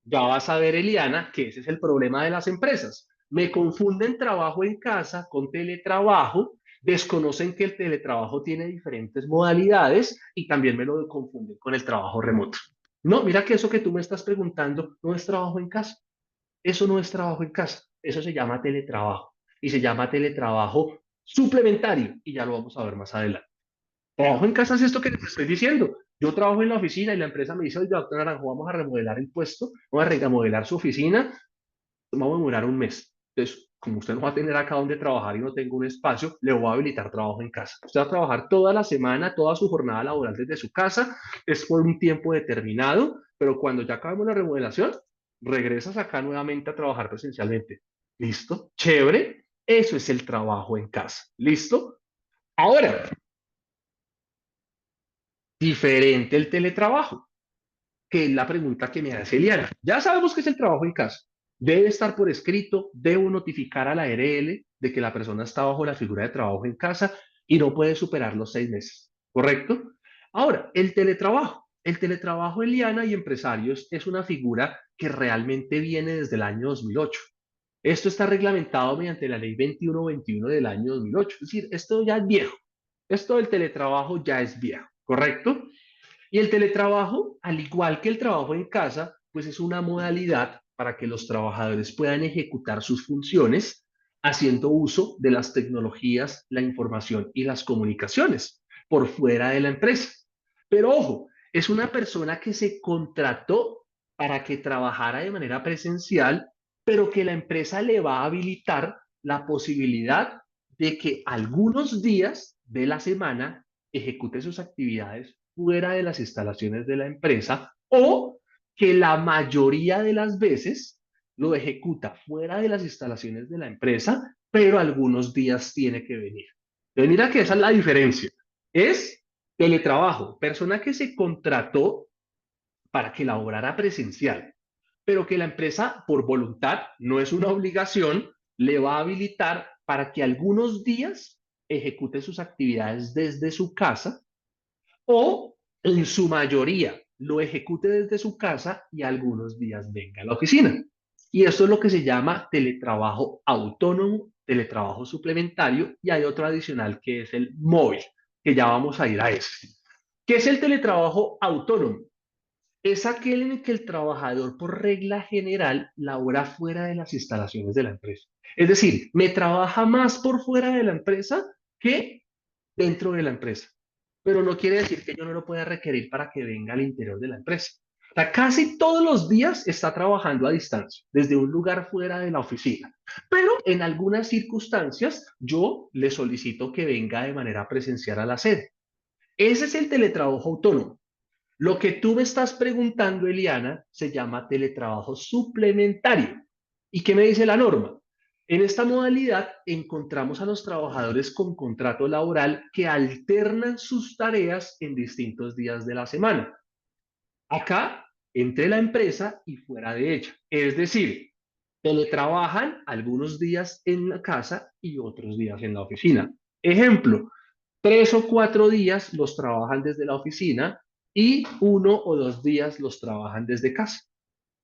C: ya vas a ver, Eliana, que ese es el problema de las empresas. Me confunden trabajo en casa con teletrabajo, desconocen que el teletrabajo tiene diferentes modalidades y también me lo confunden con el trabajo remoto. No, mira que eso que tú me estás preguntando no es trabajo en casa. Eso no es trabajo en casa. Eso se llama teletrabajo y se llama teletrabajo suplementario y ya lo vamos a ver más adelante. Trabajo en casa es esto que te estoy diciendo. Yo trabajo en la oficina y la empresa me dice, oye, doctor Naranjo, vamos a remodelar el puesto, vamos a remodelar su oficina, vamos a demorar un mes. Entonces, como usted no va a tener acá donde trabajar y no tengo un espacio, le voy a habilitar trabajo en casa. Usted va a trabajar toda la semana, toda su jornada laboral desde su casa, es por un tiempo determinado, pero cuando ya acabemos la remodelación, regresas acá nuevamente a trabajar presencialmente. ¿Listo? Chévere. Eso es el trabajo en casa. ¿Listo? Ahora, diferente el teletrabajo, que es la pregunta que me hace Eliana. Ya sabemos que es el trabajo en casa. Debe estar por escrito, debo notificar a la ARL de que la persona está bajo la figura de trabajo en casa y no puede superar los 6 meses. ¿Correcto? Ahora, el teletrabajo. El teletrabajo, Eliana y empresarios, es una figura que realmente viene desde el año 2008. Esto está reglamentado mediante la ley 2121 del año 2008. Es decir, esto ya es viejo. Esto del teletrabajo ya es viejo. ¿Correcto? Y el teletrabajo, al igual que el trabajo en casa, pues es una modalidad para que los trabajadores puedan ejecutar sus funciones haciendo uso de las tecnologías, la información y las comunicaciones por fuera de la empresa. Pero ojo, es una persona que se contrató para que trabajara de manera presencial, pero que la empresa le va a habilitar la posibilidad de que algunos días de la semana ejecute sus actividades fuera de las instalaciones de la empresa o que la mayoría de las veces lo ejecuta fuera de las instalaciones de la empresa, pero algunos días tiene que venir. Entonces, mira que esa es la diferencia. Es teletrabajo, persona que se contrató para que laborara presencial, pero que la empresa, por voluntad, no es una obligación, le va a habilitar para que algunos días ejecute sus actividades desde su casa o en su mayoría lo ejecute desde su casa y algunos días venga a la oficina. Y esto es lo que se llama teletrabajo autónomo, teletrabajo suplementario, y hay otro adicional que es el móvil, que ya vamos a ir a ese. ¿Qué es el teletrabajo autónomo? Es aquel en el que el trabajador, por regla general, labora fuera de las instalaciones de la empresa. Es decir, me trabaja más por fuera de la empresa que dentro de la empresa. Pero no quiere decir que yo no lo pueda requerir para que venga al interior de la empresa. O sea, casi todos los días está trabajando a distancia, desde un lugar fuera de la oficina. Pero en algunas circunstancias yo le solicito que venga de manera presencial a la sede. Ese es el teletrabajo autónomo. Lo que tú me estás preguntando, Eliana, se llama teletrabajo suplementario. ¿Y qué me dice la norma? En esta modalidad encontramos a los trabajadores con contrato laboral que alternan sus tareas en distintos días de la semana. Acá, entre la empresa y fuera de ella. Es decir, teletrabajan algunos días en la casa y otros días en la oficina. Ejemplo, 3 o 4 días los trabajan desde la oficina y 1 o 2 días los trabajan desde casa.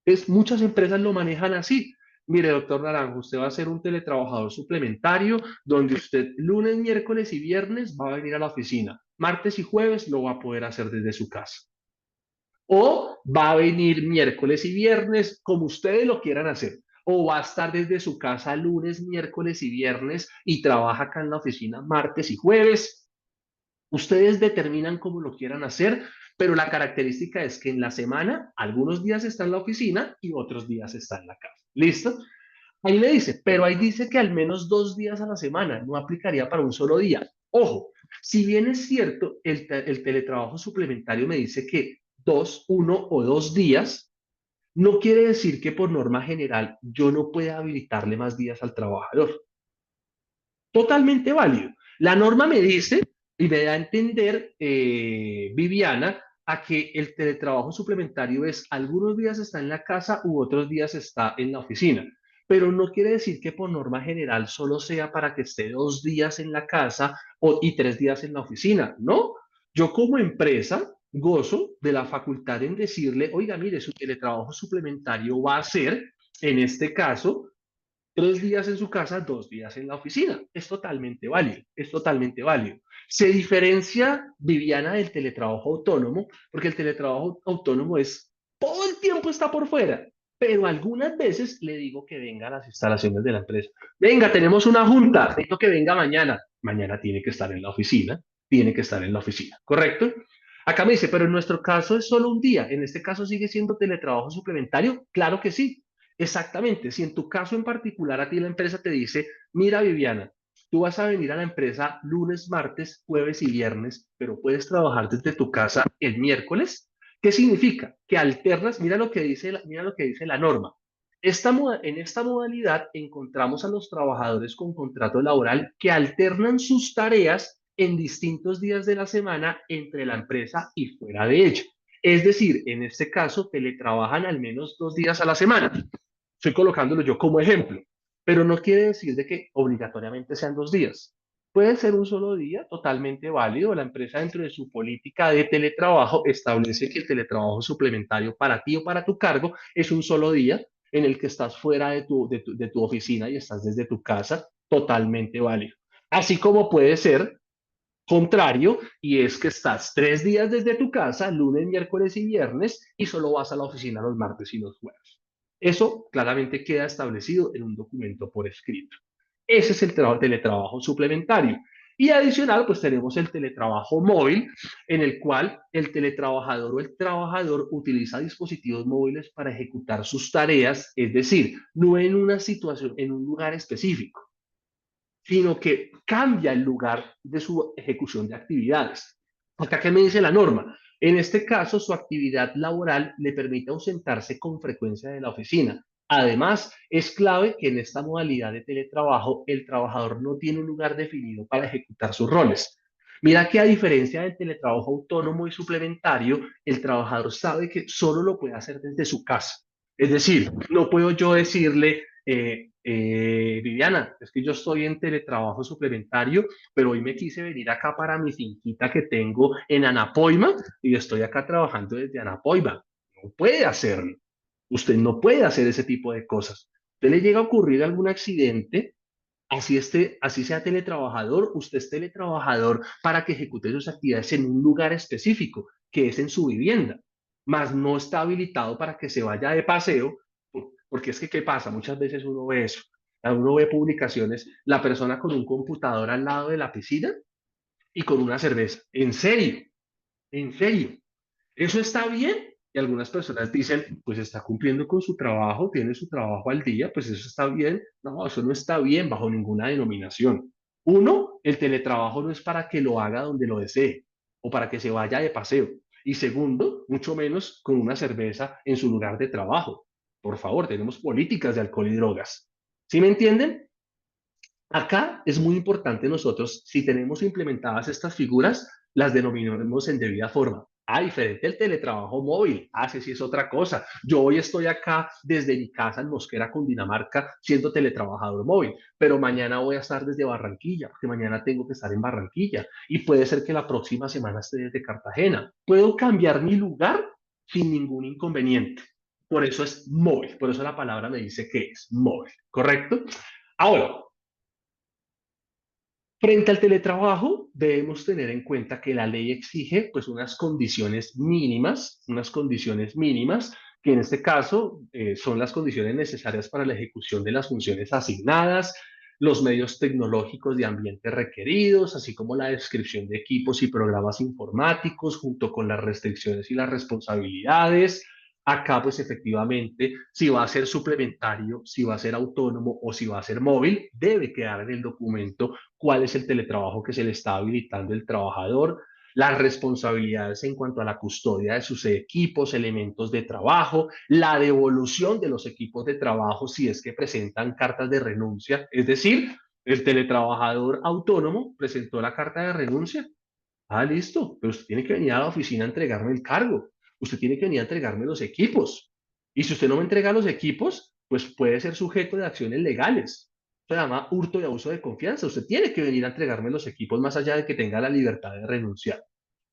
C: Entonces, muchas empresas lo manejan así. Mire, doctor Naranjo, usted va a ser un teletrabajador suplementario donde usted lunes, miércoles y viernes va a venir a la oficina. Martes y jueves lo va a poder hacer desde su casa. O va a venir miércoles y viernes, como ustedes lo quieran hacer. O va a estar desde su casa lunes, miércoles y viernes y trabaja acá en la oficina martes y jueves. Ustedes determinan cómo lo quieran hacer, pero la característica es que en la semana, algunos días está en la oficina y otros días está en la casa. ¿Listo? Ahí le dice, pero ahí dice que al menos 2 días a la semana, no aplicaría para un solo día. Ojo, si bien es cierto, el teletrabajo suplementario me dice que 1 o 2 días, no quiere decir que por norma general yo no pueda habilitarle más días al trabajador. Totalmente válido. La norma me dice y me da a entender, Viviana, a que el teletrabajo suplementario es algunos días está en la casa u otros días está en la oficina. Pero no quiere decir que por norma general solo sea para que esté 2 días en la casa y 3 días en la oficina. No, yo como empresa gozo de la facultad en decirle, oiga, mire, su teletrabajo suplementario va a ser, en este caso, 3 días en su casa, 2 días en la oficina. Es totalmente válido, es totalmente válido. Se diferencia, Viviana, del teletrabajo autónomo, porque el teletrabajo autónomo es todo el tiempo está por fuera, pero algunas veces le digo que venga a las instalaciones de la empresa. Venga, tenemos una junta, necesito que venga mañana. Mañana tiene que estar en la oficina, tiene que estar en la oficina, ¿correcto? Acá me dice, pero en nuestro caso es solo un día. ¿En este caso sigue siendo teletrabajo suplementario? Claro que sí. Exactamente, si en tu caso en particular a ti la empresa te dice, mira Viviana, tú vas a venir a la empresa lunes, martes, jueves y viernes, pero puedes trabajar desde tu casa el miércoles, ¿qué significa? Que alternas, mira lo que dice la norma. En esta modalidad encontramos a los trabajadores con contrato laboral que alternan sus tareas en distintos días de la semana entre la empresa y fuera de ella. Es decir, en este caso, teletrabajan al menos 2 días a la semana. Estoy colocándolo yo como ejemplo, pero no quiere decir de que obligatoriamente sean 2 días. Puede ser un solo día, totalmente válido. La empresa dentro de su política de teletrabajo establece que el teletrabajo suplementario para ti o para tu cargo es un solo día en el que estás fuera de tu oficina y estás desde tu casa, totalmente válido. Así como puede ser contrario, y es que estás 3 días desde tu casa, lunes, miércoles y viernes, y solo vas a la oficina los martes y los jueves. Eso claramente queda establecido en un documento por escrito. Ese es el teletrabajo suplementario. Y adicional, pues tenemos el teletrabajo móvil, en el cual el teletrabajador o el trabajador utiliza dispositivos móviles para ejecutar sus tareas, es decir, no en una situación, en un lugar específico, sino que cambia el lugar de su ejecución de actividades. Acá, ¿qué me dice la norma? En este caso, su actividad laboral le permite ausentarse con frecuencia de la oficina. Además, es clave que en esta modalidad de teletrabajo, el trabajador no tiene un lugar definido para ejecutar sus roles. Mira que a diferencia del teletrabajo autónomo y suplementario, el trabajador sabe que solo lo puede hacer desde su casa. Es decir, no puedo yo decirle, Viviana, es que yo estoy en teletrabajo suplementario, pero hoy me quise venir acá para mi finquita que tengo en Anapoima y estoy acá trabajando desde Anapoima. No puede hacerlo. Usted no puede hacer ese tipo de cosas. ¿Usted le llega a ocurrir algún accidente? Así sea teletrabajador, usted es teletrabajador para que ejecute sus actividades en un lugar específico, que es en su vivienda, más no está habilitado para que se vaya de paseo, porque es que, ¿qué pasa? Muchas veces uno ve eso, uno ve publicaciones, la persona con un computador al lado de la piscina y con una cerveza. En serio. ¿Eso está bien? Y algunas personas dicen, pues está cumpliendo con su trabajo, tiene su trabajo al día, pues eso está bien. No, eso no está bien bajo ninguna denominación. Uno, el teletrabajo no es para que lo haga donde lo desee o para que se vaya de paseo. Y segundo, mucho menos con una cerveza en su lugar de trabajo. Por favor, tenemos políticas de alcohol y drogas. ¿Sí me entienden? Acá es muy importante nosotros, si tenemos implementadas estas figuras, las denominemos en debida forma. Diferente el teletrabajo móvil. Sí, sí, es otra cosa. Yo hoy estoy acá desde mi casa en Mosquera, Cundinamarca, siendo teletrabajador móvil, pero mañana voy a estar desde Barranquilla, porque mañana tengo que estar en Barranquilla. Y puede ser que la próxima semana esté desde Cartagena. Puedo cambiar mi lugar sin ningún inconveniente. Por eso es móvil, por eso la palabra me dice que es móvil, ¿correcto? Ahora, frente al teletrabajo, debemos tener en cuenta que la ley exige pues unas condiciones mínimas, que en este caso son las condiciones necesarias para la ejecución de las funciones asignadas, los medios tecnológicos de ambiente requeridos, así como la descripción de equipos y programas informáticos, junto con las restricciones y las responsabilidades. Acá, pues efectivamente, si va a ser suplementario, si va a ser autónomo o si va a ser móvil, debe quedar en el documento cuál es el teletrabajo que se le está habilitando el trabajador, las responsabilidades en cuanto a la custodia de sus equipos, elementos de trabajo, la devolución de los equipos de trabajo si es que presentan cartas de renuncia, es decir, el teletrabajador autónomo presentó la carta de renuncia. Listo, pero usted tiene que venir a la oficina a entregarme el cargo. Usted tiene que venir a entregarme los equipos. Y si usted no me entrega los equipos, pues puede ser sujeto de acciones legales. Se llama hurto y abuso de confianza. Usted tiene que venir a entregarme los equipos más allá de que tenga la libertad de renunciar.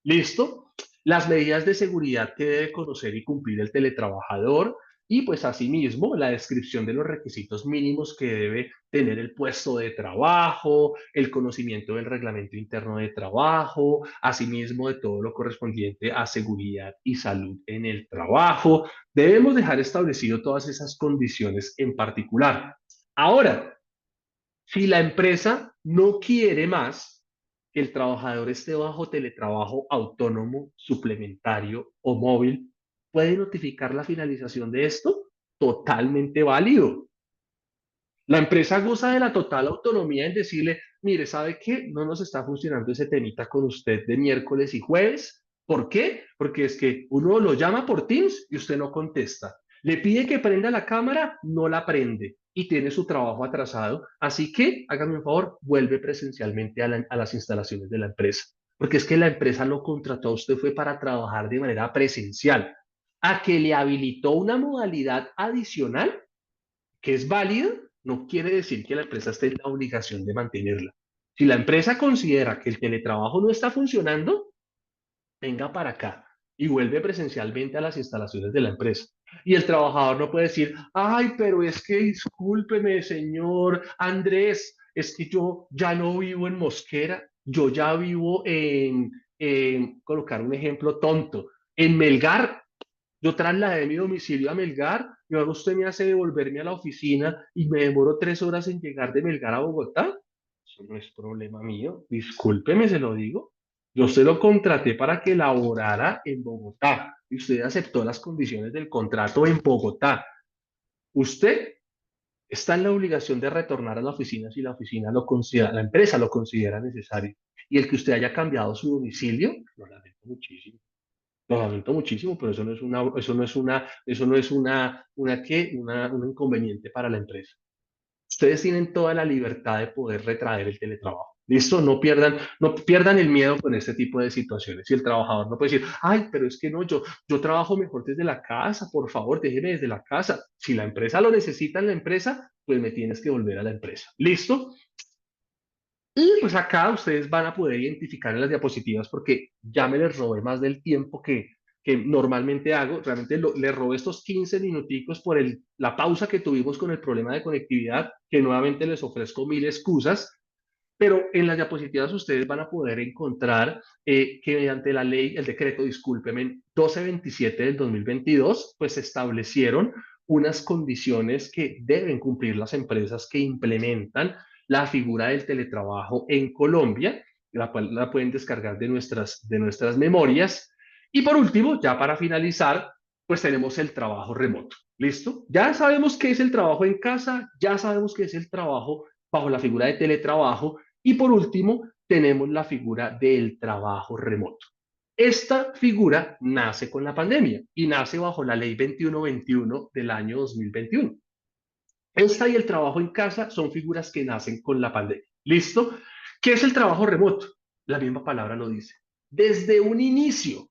C: ¿Listo? Las medidas de seguridad que debe conocer y cumplir el teletrabajador y pues asimismo la descripción de los requisitos mínimos que debe tener el puesto de trabajo, el conocimiento del reglamento interno de trabajo, asimismo de todo lo correspondiente a seguridad y salud en el trabajo. Debemos dejar establecido todas esas condiciones en particular. Ahora, si la empresa no quiere más que el trabajador esté bajo teletrabajo autónomo, suplementario o móvil, ¿puede notificar la finalización de esto? Totalmente válido. La empresa goza de la total autonomía en decirle, mire, ¿sabe qué? No nos está funcionando ese temita con usted de miércoles y jueves. ¿Por qué? Porque es que uno lo llama por Teams y usted no contesta. Le pide que prenda la cámara, no la prende y tiene su trabajo atrasado. Así que, hágame un favor, vuelve presencialmente a las instalaciones de la empresa. Porque es que la empresa lo contrató a usted fue para trabajar de manera presencial. A que le habilitó una modalidad adicional que es válida, no quiere decir que la empresa esté en la obligación de mantenerla. Si la empresa considera que el teletrabajo no está funcionando, venga para acá y vuelve presencialmente a las instalaciones de la empresa. Y el trabajador no puede decir, pero es que discúlpeme, señor Andrés, es que yo ya no vivo en Mosquera, yo ya vivo colocar un ejemplo tonto, en Melgar. Yo trasladé mi domicilio a Melgar y ahora usted me hace devolverme a la oficina y me demoro 3 horas en llegar de Melgar a Bogotá. Eso no es problema mío. Discúlpeme, se lo digo. Yo se lo contraté para que laborara en Bogotá y usted aceptó las condiciones del contrato en Bogotá. Usted está en la obligación de retornar a la oficina si la oficina lo considera, la empresa lo considera necesario. Y el que usted haya cambiado su domicilio, lo lamento muchísimo. Lo lamento muchísimo, pero eso no es un inconveniente para la empresa. Ustedes tienen toda la libertad de poder retraer el teletrabajo. ¿Listo? No pierdan el miedo con este tipo de situaciones. Y el trabajador no puede decir, ay, pero es que no, yo trabajo mejor desde la casa, por favor, déjeme desde la casa. Si la empresa lo necesita en la empresa, pues me tienes que volver a la empresa. ¿Listo? Y pues acá ustedes van a poder identificar en las diapositivas porque ya me les robé más del tiempo que normalmente hago. Realmente les robé estos 15 minuticos por la pausa que tuvimos con el problema de conectividad, que nuevamente les ofrezco mil excusas, pero en las diapositivas ustedes van a poder encontrar que mediante la ley, el decreto, discúlpeme, 1227 del 2022, pues se establecieron unas condiciones que deben cumplir las empresas que implementan la figura del teletrabajo en Colombia, la cual la pueden descargar de nuestras memorias. Y por último, ya para finalizar, pues tenemos el trabajo remoto. ¿Listo? Ya sabemos qué es el trabajo en casa, ya sabemos qué es el trabajo bajo la figura de teletrabajo y por último tenemos la figura del trabajo remoto. Esta figura nace con la pandemia y nace bajo la ley 2121 del año 2021. Esta y el trabajo en casa son figuras que nacen con la pandemia. ¿Listo? ¿Qué es el trabajo remoto? La misma palabra lo dice. Desde un inicio,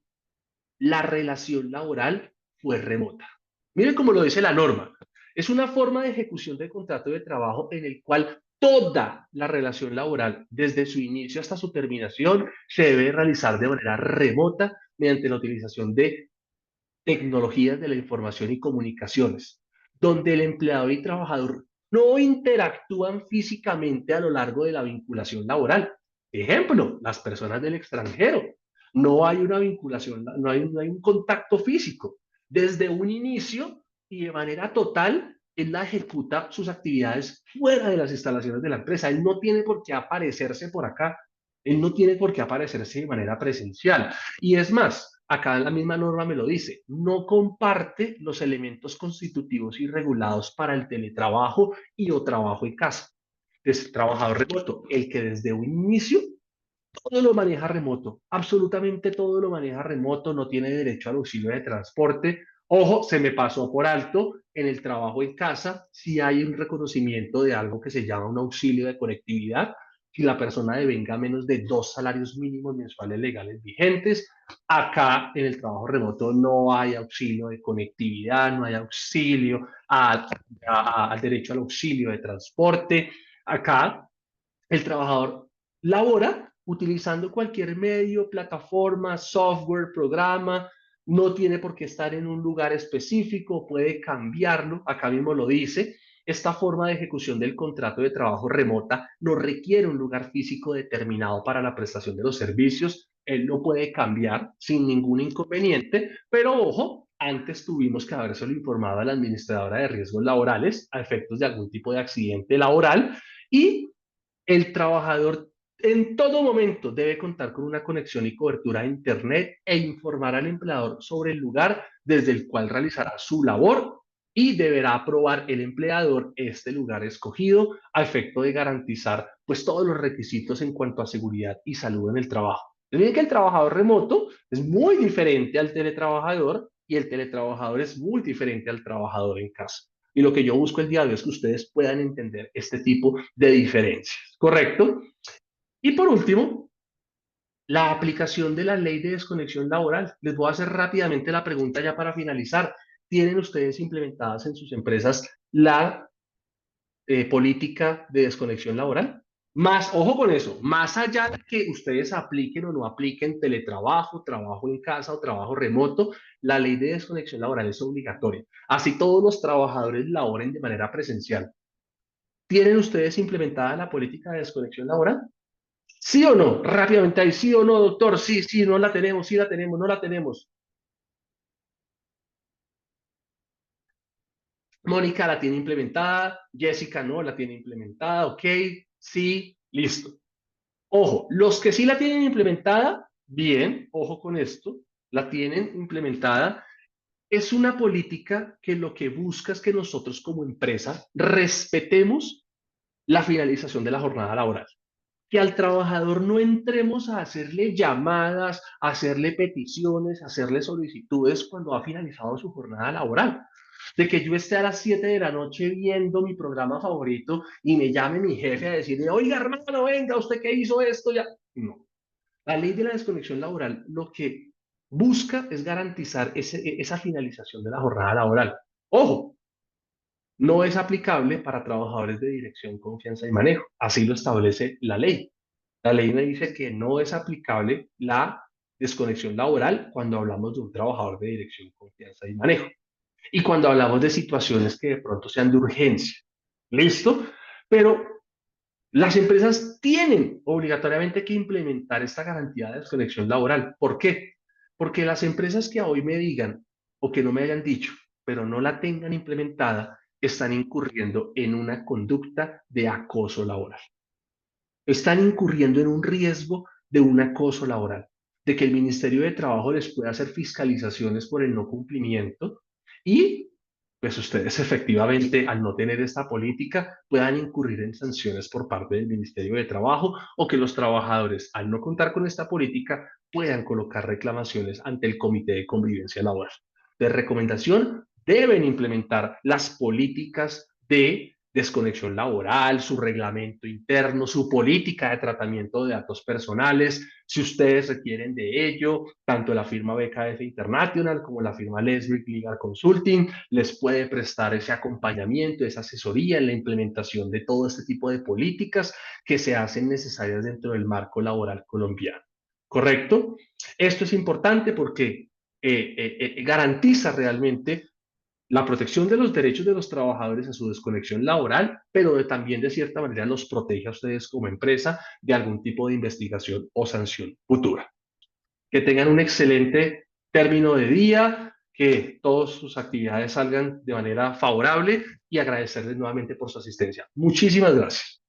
C: la relación laboral fue remota. Miren cómo lo dice la norma. Es una forma de ejecución del contrato de trabajo en el cual toda la relación laboral, desde su inicio hasta su terminación, se debe realizar de manera remota mediante la utilización de tecnologías de la información y comunicaciones, donde el empleador y trabajador no interactúan físicamente a lo largo de la vinculación laboral. Ejemplo, las personas del extranjero. No hay una vinculación, no hay un contacto físico. Desde un inicio y de manera total, él la ejecuta sus actividades fuera de las instalaciones de la empresa. Él no tiene por qué aparecerse por acá. Él no tiene por qué aparecerse de manera presencial. Y es más, acá la misma norma me lo dice, no comparte los elementos constitutivos y regulados para el teletrabajo y o trabajo en casa. Es trabajador remoto, el que desde un inicio todo lo maneja remoto, absolutamente todo lo maneja remoto, no tiene derecho al auxilio de transporte. Ojo, se me pasó por alto en el trabajo en casa, si hay un reconocimiento de algo que se llama un auxilio de conectividad, si la persona devenga menos de 2 salarios mínimos mensuales legales vigentes. Acá en el trabajo remoto no hay auxilio de conectividad, no hay auxilio al derecho al auxilio de transporte. Acá el trabajador labora utilizando cualquier medio, plataforma, software, programa, no tiene por qué estar en un lugar específico, puede cambiarlo, acá mismo lo dice. Esta forma de ejecución del contrato de trabajo remota no requiere un lugar físico determinado para la prestación de los servicios. Él lo puede cambiar sin ningún inconveniente, pero ojo, antes tuvimos que habérselo informado a la administradora de riesgos laborales a efectos de algún tipo de accidente laboral y el trabajador en todo momento debe contar con una conexión y cobertura a Internet e informar al empleador sobre el lugar desde el cual realizará su labor y deberá aprobar el empleador este lugar escogido a efecto de garantizar pues todos los requisitos en cuanto a seguridad y salud en el trabajo. Miren que el trabajador remoto es muy diferente al teletrabajador y el teletrabajador es muy diferente al trabajador en casa. Y lo que yo busco el día de hoy es que ustedes puedan entender este tipo de diferencias, ¿correcto? Y por último, la aplicación de la ley de desconexión laboral. Les voy a hacer rápidamente la pregunta ya para finalizar. ¿Tienen ustedes implementadas en sus empresas la política de desconexión laboral? Más, ojo con eso, más allá de que ustedes apliquen o no apliquen teletrabajo, trabajo en casa o trabajo remoto, la ley de desconexión laboral es obligatoria. Así todos los trabajadores laboren de manera presencial. ¿Tienen ustedes implementada la política de desconexión laboral? ¿Sí o no? Rápidamente ahí, sí o no, doctor, sí, sí, no la tenemos, sí la tenemos, no la tenemos. Mónica la tiene implementada, Jessica no la tiene implementada, ok, sí, listo. Ojo, los que sí la tienen implementada, bien, ojo con esto, la tienen implementada. Es una política que lo que busca es que nosotros como empresa respetemos la finalización de la jornada laboral. Que al trabajador no entremos a hacerle llamadas, a hacerle peticiones, a hacerle solicitudes cuando ha finalizado su jornada laboral. de que yo esté a las 7 de la noche viendo mi programa favorito y me llame mi jefe a decirme, oiga hermano, venga, ¿usted qué hizo esto ya? No. La ley de la desconexión laboral lo que busca es garantizar esa finalización de la jornada laboral. Ojo, no es aplicable para trabajadores de dirección, confianza y manejo. Así lo establece la ley. La ley me dice que no es aplicable la desconexión laboral cuando hablamos de un trabajador de dirección, confianza y manejo. Y cuando hablamos de situaciones que de pronto sean de urgencia. ¿Listo? Pero las empresas tienen obligatoriamente que implementar esta garantía de desconexión laboral. ¿Por qué? Porque las empresas que hoy me digan o que no me hayan dicho, pero no la tengan implementada, están incurriendo en una conducta de acoso laboral. Están incurriendo en un riesgo de un acoso laboral, de que el Ministerio de Trabajo les pueda hacer fiscalizaciones por el no cumplimiento y pues ustedes efectivamente al no tener esta política puedan incurrir en sanciones por parte del Ministerio de Trabajo o que los trabajadores al no contar con esta política puedan colocar reclamaciones ante el Comité de Convivencia Laboral. De recomendación, deben implementar las políticas de desconexión laboral, su reglamento interno, su política de tratamiento de datos personales, si ustedes requieren de ello, tanto la firma BKF International como la firma Lesbrick Legal Consulting les puede prestar ese acompañamiento, esa asesoría en la implementación de todo este tipo de políticas que se hacen necesarias dentro del marco laboral colombiano. ¿Correcto? Esto es importante porque garantiza realmente la protección de los derechos de los trabajadores a su desconexión laboral, pero también de cierta manera los protege a ustedes como empresa de algún tipo de investigación o sanción futura. Que tengan un excelente término de día, que todas sus actividades salgan de manera favorable y agradecerles nuevamente por su asistencia. Muchísimas gracias.